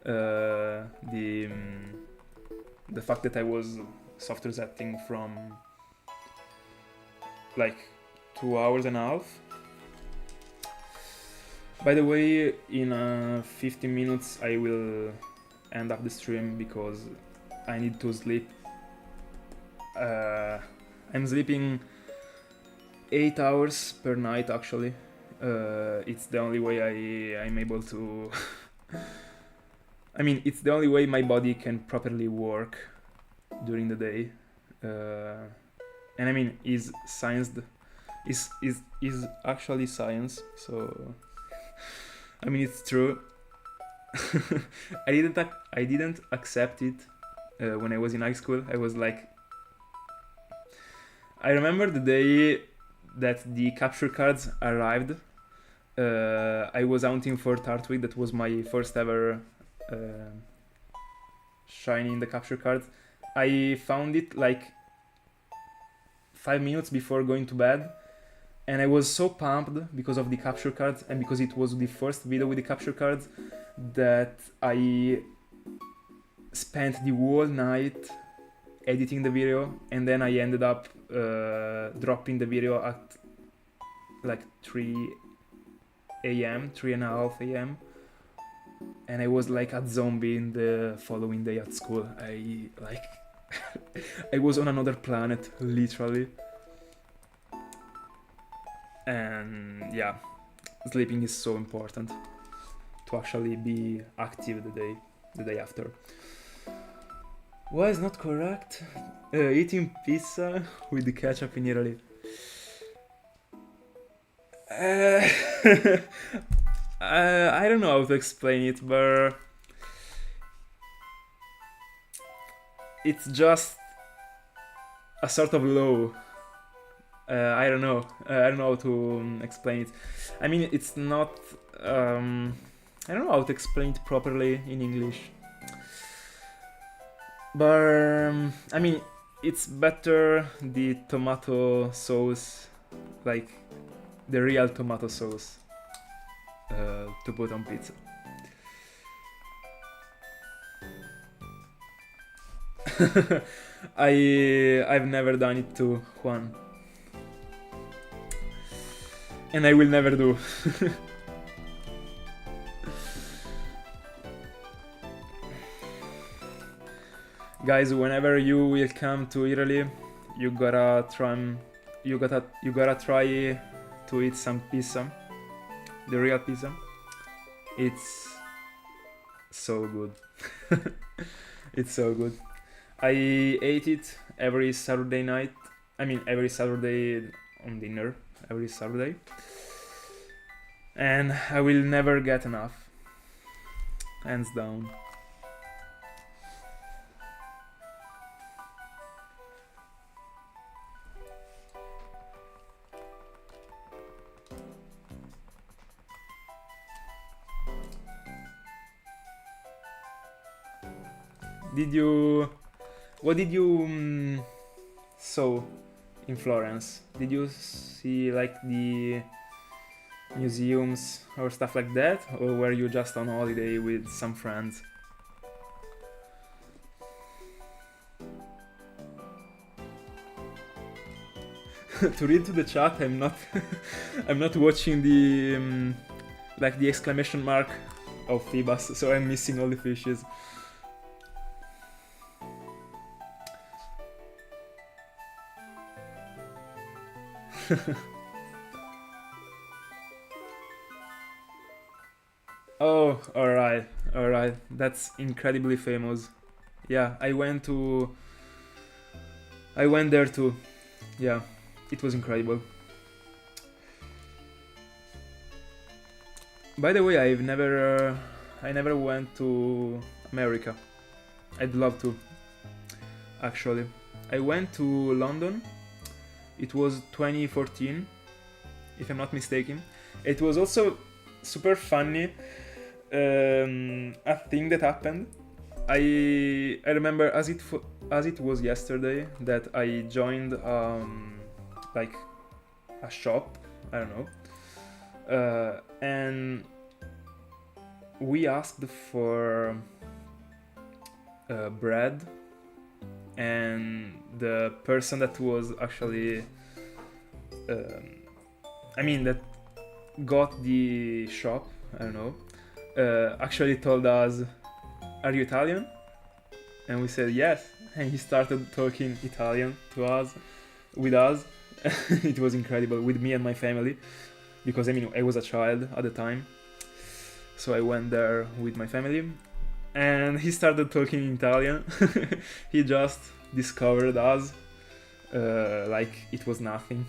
the fact that I was soft resetting from like 2 hours and a half. By the way, in 15 minutes I will end up the stream because I need to sleep. I'm sleeping 8 hours per night actually. It's the only way I'm able to it's the only way my body can properly work during the day. And is science is actually science, so it's true. I didn't accept it when I was in high school. I was like, I remember the day that the capture cards arrived. I was hunting for Tartwig. That was my first ever shiny in the capture cards. I found it like 5 minutes before going to bed, and I was so pumped because of the capture cards and because it was the first video with the capture cards that I spent the whole night editing the video, and then I ended up dropping the video at like 3 a.m., 3:30 a.m. and I was like a zombie in the following day at school. I was on another planet, literally. And yeah, sleeping is so important to actually be active the day after. Why is not correct? Eating pizza with the ketchup in Italy. Uh, I don't know how to explain it, but it's just a sort of low. I don't know. I don't know how to explain it. I mean, it's not. I don't know how to explain it properly in English. But I mean, it's better the tomato sauce, like the real tomato sauce, to put on pizza. I've never done it to Juan, and I will never do. Guys, whenever you will come to Italy, you gotta try to eat some pizza, the real pizza. It's so good. It's so good. I ate it every Saturday night. I mean, every Saturday on dinner, every Saturday. And I will never get enough. Hands down. What did you saw in Florence? Did you see like the museums or stuff like that, or were you just on holiday with some friends? To read to the chat, I'm not I'm not watching the like the exclamation mark of Feebas, so I'm missing all the fishes. Oh, alright, alright. That's incredibly famous. Yeah, I went there too. Yeah, it was incredible. By the way, I never went to America. I'd love to, actually. I went to London. It was 2014, if I'm not mistaken. It was also super funny. A thing that happened. I remember as it was yesterday that I joined like a shop. I don't know, and we asked for bread, and the person that was actually, I mean, that got the shop. I don't know. Actually told us, "Are you Italian?" And we said yes. And he started talking Italian to us, with us. It was incredible, with me and my family, because I mean I was a child at the time, so I went there with my family, and he started talking in Italian. He just discovered us, like it was nothing.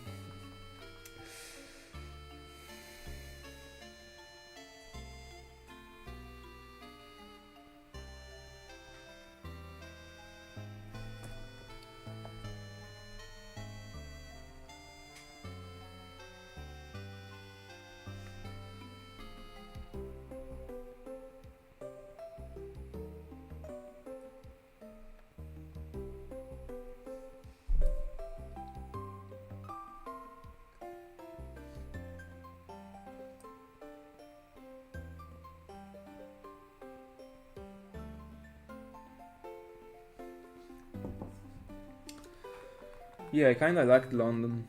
Yeah, I kinda liked London.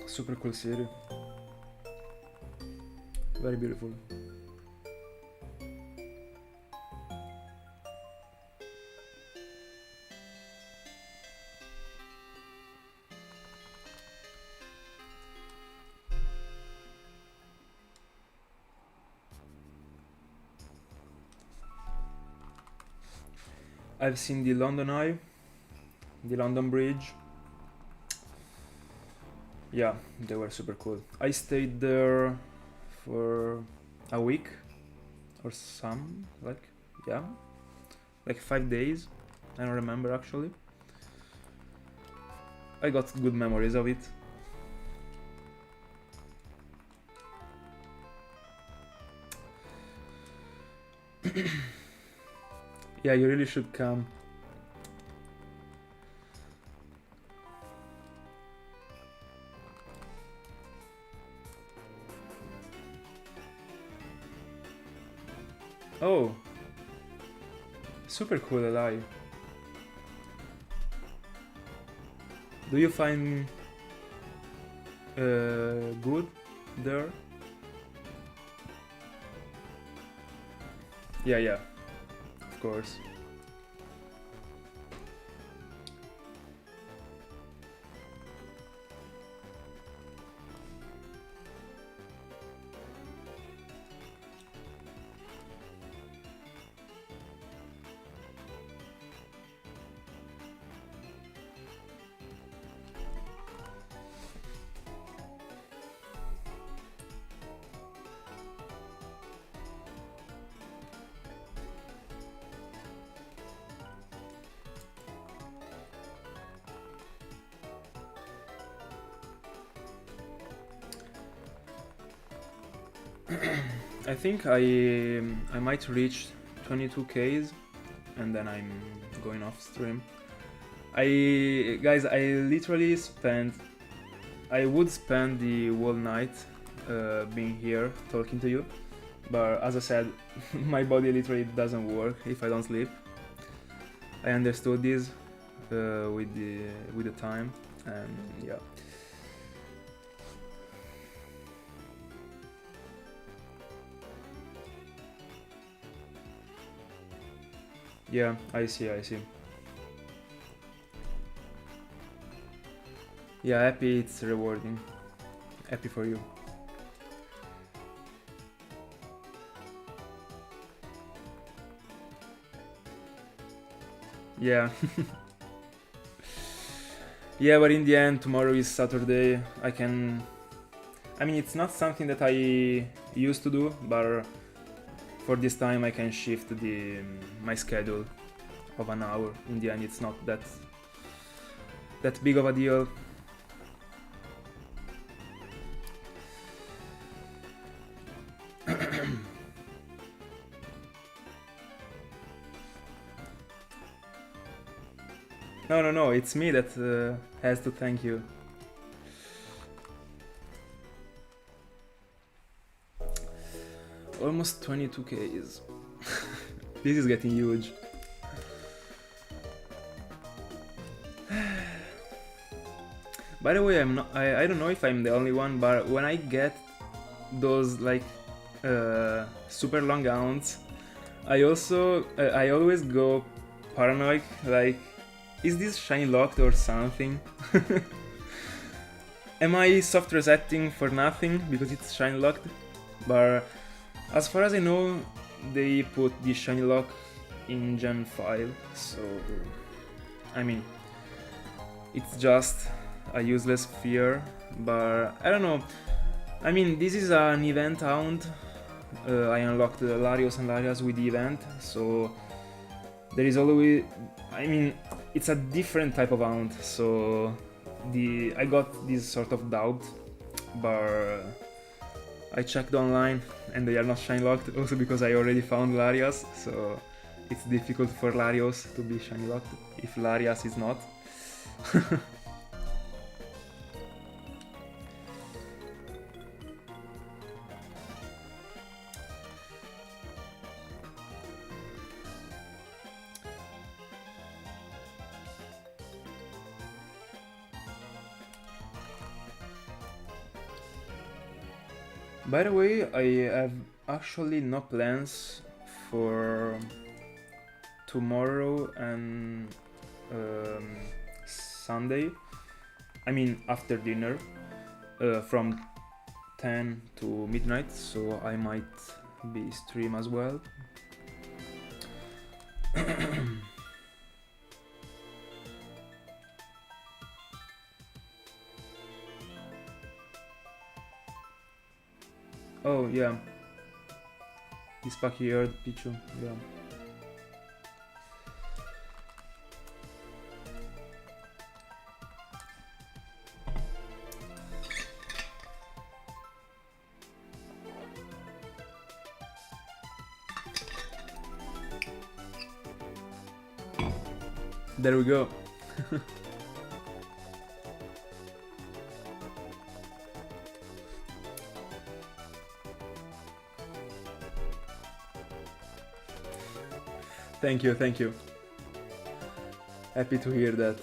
Super cool city. Very beautiful. I've seen the London Eye, the London Bridge. Yeah, they were super cool. I stayed there for a week or some, yeah, like 5 days. I don't remember actually. I got good memories of it. Yeah, you really should come. Oh, super cool alive. Do you find good there? Yeah, of course. I think I might reach 22Ks and then I'm going off stream. Guys, I literally I would spend the whole night being here talking to you, but as I said, my body literally doesn't work if I don't sleep. I understood this with the time, and yeah. Yeah, I see. Yeah, happy it's rewarding. Happy for you. Yeah. Yeah, but in the end, tomorrow is Saturday. I mean, it's not something that I used to do, but for this time I can shift my schedule of an hour. In the end, it's not that big of a deal. No, it's me that has to thank you. Almost 22Ks. This is getting huge. By the way, I don't know if I'm the only one, but when I get those like super long hounds, I always go paranoid, like, is this shiny locked or something? Am I soft resetting for nothing because it's shiny locked? But as far as I know, they put the shiny lock in Gen 5, so I mean, it's just a useless fear, but I don't know. I mean, this is an event hound. I unlocked the Latios and Latias with the event, so there is always, I mean, it's a different type of hound, so I got this sort of doubt, but I checked online and they are not shiny locked, also because I already found Larias, so it's difficult for Larios to be shiny locked if Larias is not. By the way, I have actually no plans for tomorrow and Sunday. I mean, after dinner, from 10 to midnight, so I might be stream as well. Oh yeah, this Pokemonhearted Pichu, yeah. There we go. Thank you, thank you. Happy to hear that.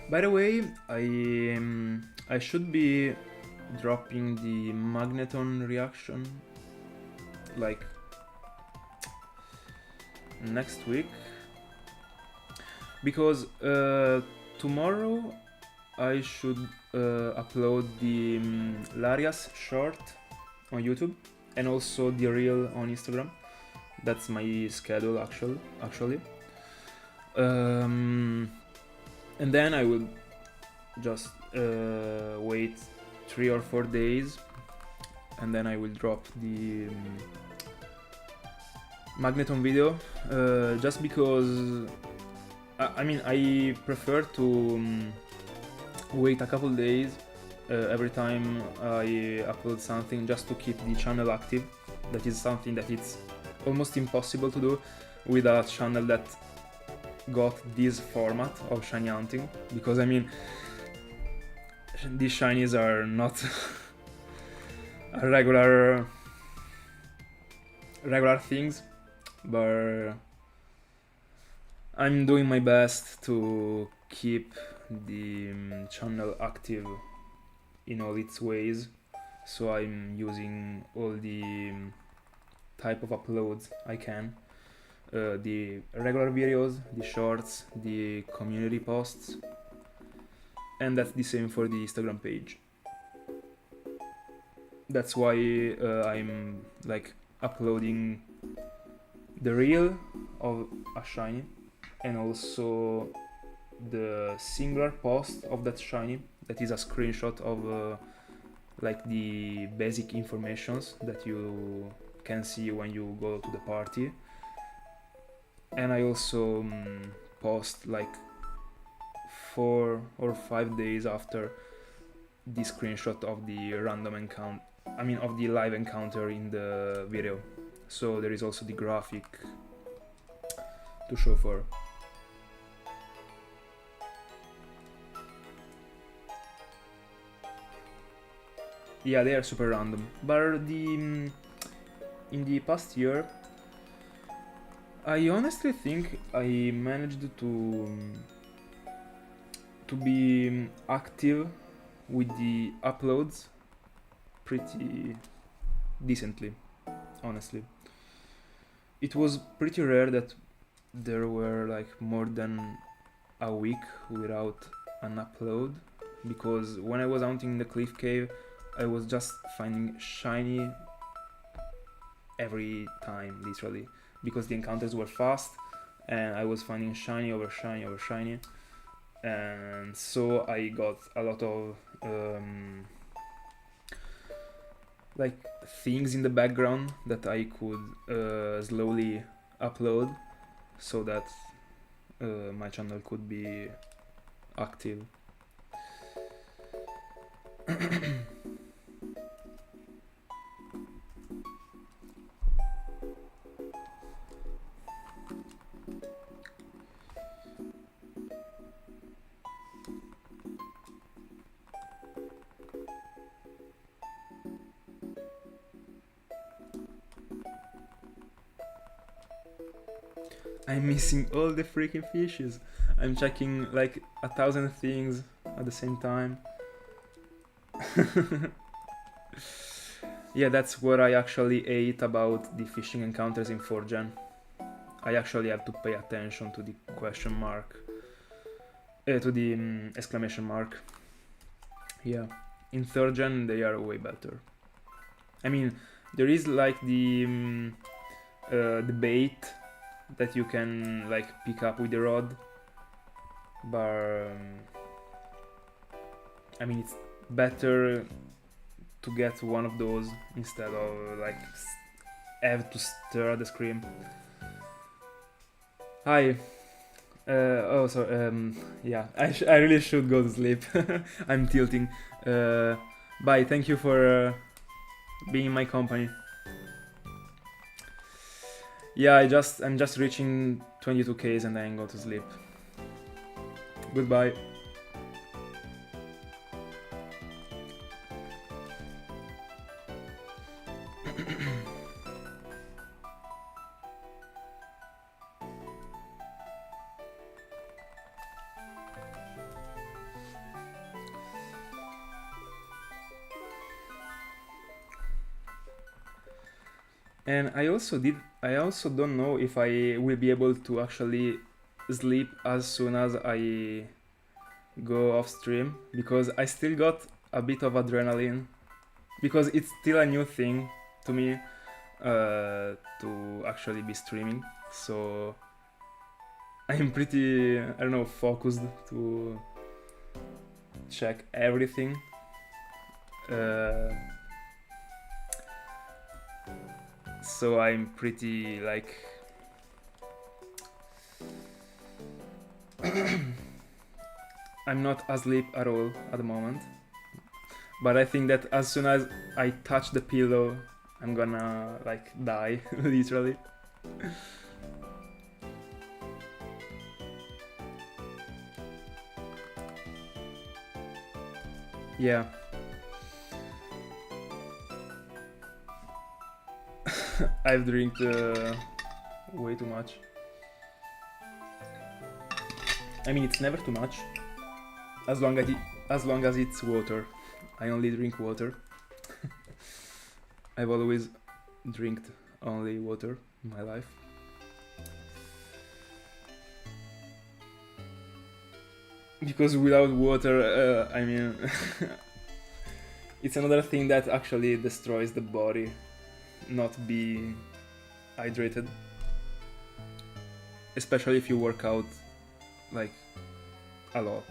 By the way, I should be dropping the Magneton reaction like next week, because tomorrow I should upload the Larias short on YouTube and also the reel on Instagram. That's my schedule actually. And then I will just wait 3 or 4 days, and then I will drop the Magneton video, just because I mean I prefer to wait a couple days every time I upload something, just to keep the channel active. That is something that it's almost impossible to do with a channel that got this format of shiny hunting, because I mean these shinies are not a regular things, but I'm doing my best to keep the channel active in all its ways, so I'm using all the type of uploads I can, the regular videos, the shorts, the community posts, and that's the same for the Instagram page. That's why I'm like uploading the reel of a shiny and also the singular post of that shiny, that is a screenshot of like the basic informations that you can see when you go to the party. And I also post like 4 or 5 days after the screenshot of the random encounter, I mean of the live encounter in the video, so there is also the graphic to show for. Yeah, they are super random, but in the past year I honestly think I managed to be active with the uploads pretty decently, honestly. It was pretty rare that there were like more than a week without an upload, because when I was hunting in the cliff cave I was just finding shiny every time, literally, because the encounters were fast and I was finding shiny over shiny over shiny, and so I got a lot of like things in the background that I could slowly upload, so that my channel could be active. I'm missing all the freaking fishes. I'm checking like 1,000 things at the same time. Yeah, that's what I actually hate about the fishing encounters in 4th gen. I actually have to pay attention to the question mark, to the exclamation mark. Yeah, in 3rd gen they are way better. I mean, there is like the bait that you can like pick up with the rod, but I mean, it's better to get one of those instead of like have to stare at the screen. Hi. Oh, sorry. Yeah, I really should go to sleep. I'm tilting. Bye. Thank you for being in my company. Yeah, I'm just reaching 22Ks and then go to sleep. Goodbye. And I also don't know if I will be able to actually sleep as soon as I go off stream, because I still got a bit of adrenaline, because it's still a new thing to me to actually be streaming, so I'm pretty, I don't know, focused to check everything. So I'm pretty like I'm not asleep at all at the moment, but I think that as soon as I touch the pillow I'm gonna like die literally. Yeah. I've drank way too much. I mean, it's never too much, as long as it's water. I only drink water. I've always drank only water in my life. Because without water, I mean, it's another thing that actually destroys the body. Not be hydrated, especially if you work out like a lot.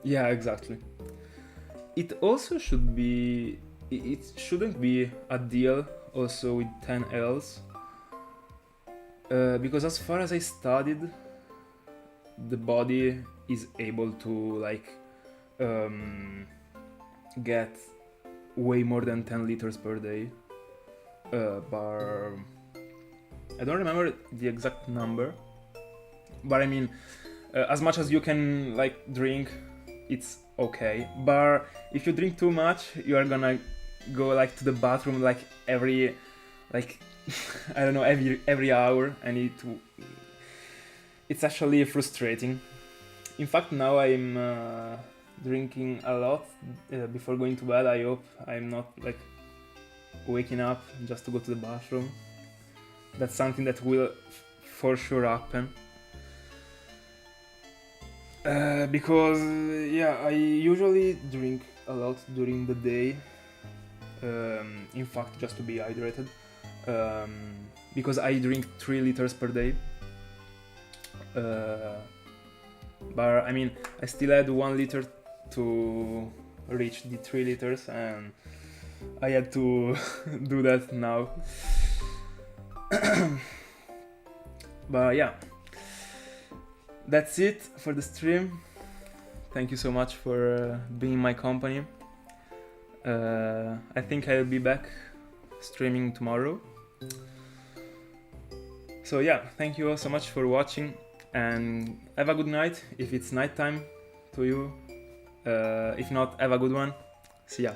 Yeah, exactly. It also should be, it shouldn't be a deal also with 10 Ls, because as far as I studied, the body is able to like get way more than 10 liters per day, but I don't remember the exact number, but I mean, as much as you can like drink, it's okay, but if you drink too much, you are gonna go like to the bathroom like every like I don't know, every hour, and it's actually frustrating. In fact, now I'm drinking a lot before going to bed. I hope I'm not like waking up just to go to the bathroom. That's something that will for sure happen. Because yeah, I usually drink a lot during the day. In fact, just to be hydrated. Because I drink 3 liters per day. But I mean, I still had 1 liter to reach the 3 liters, and I had to do that now. But yeah, that's it for the stream. Thank you so much for being in my company. I think I'll be back streaming tomorrow. So yeah, thank you all so much for watching, and have a good night if it's nighttime to you. If not, have a good one. See ya.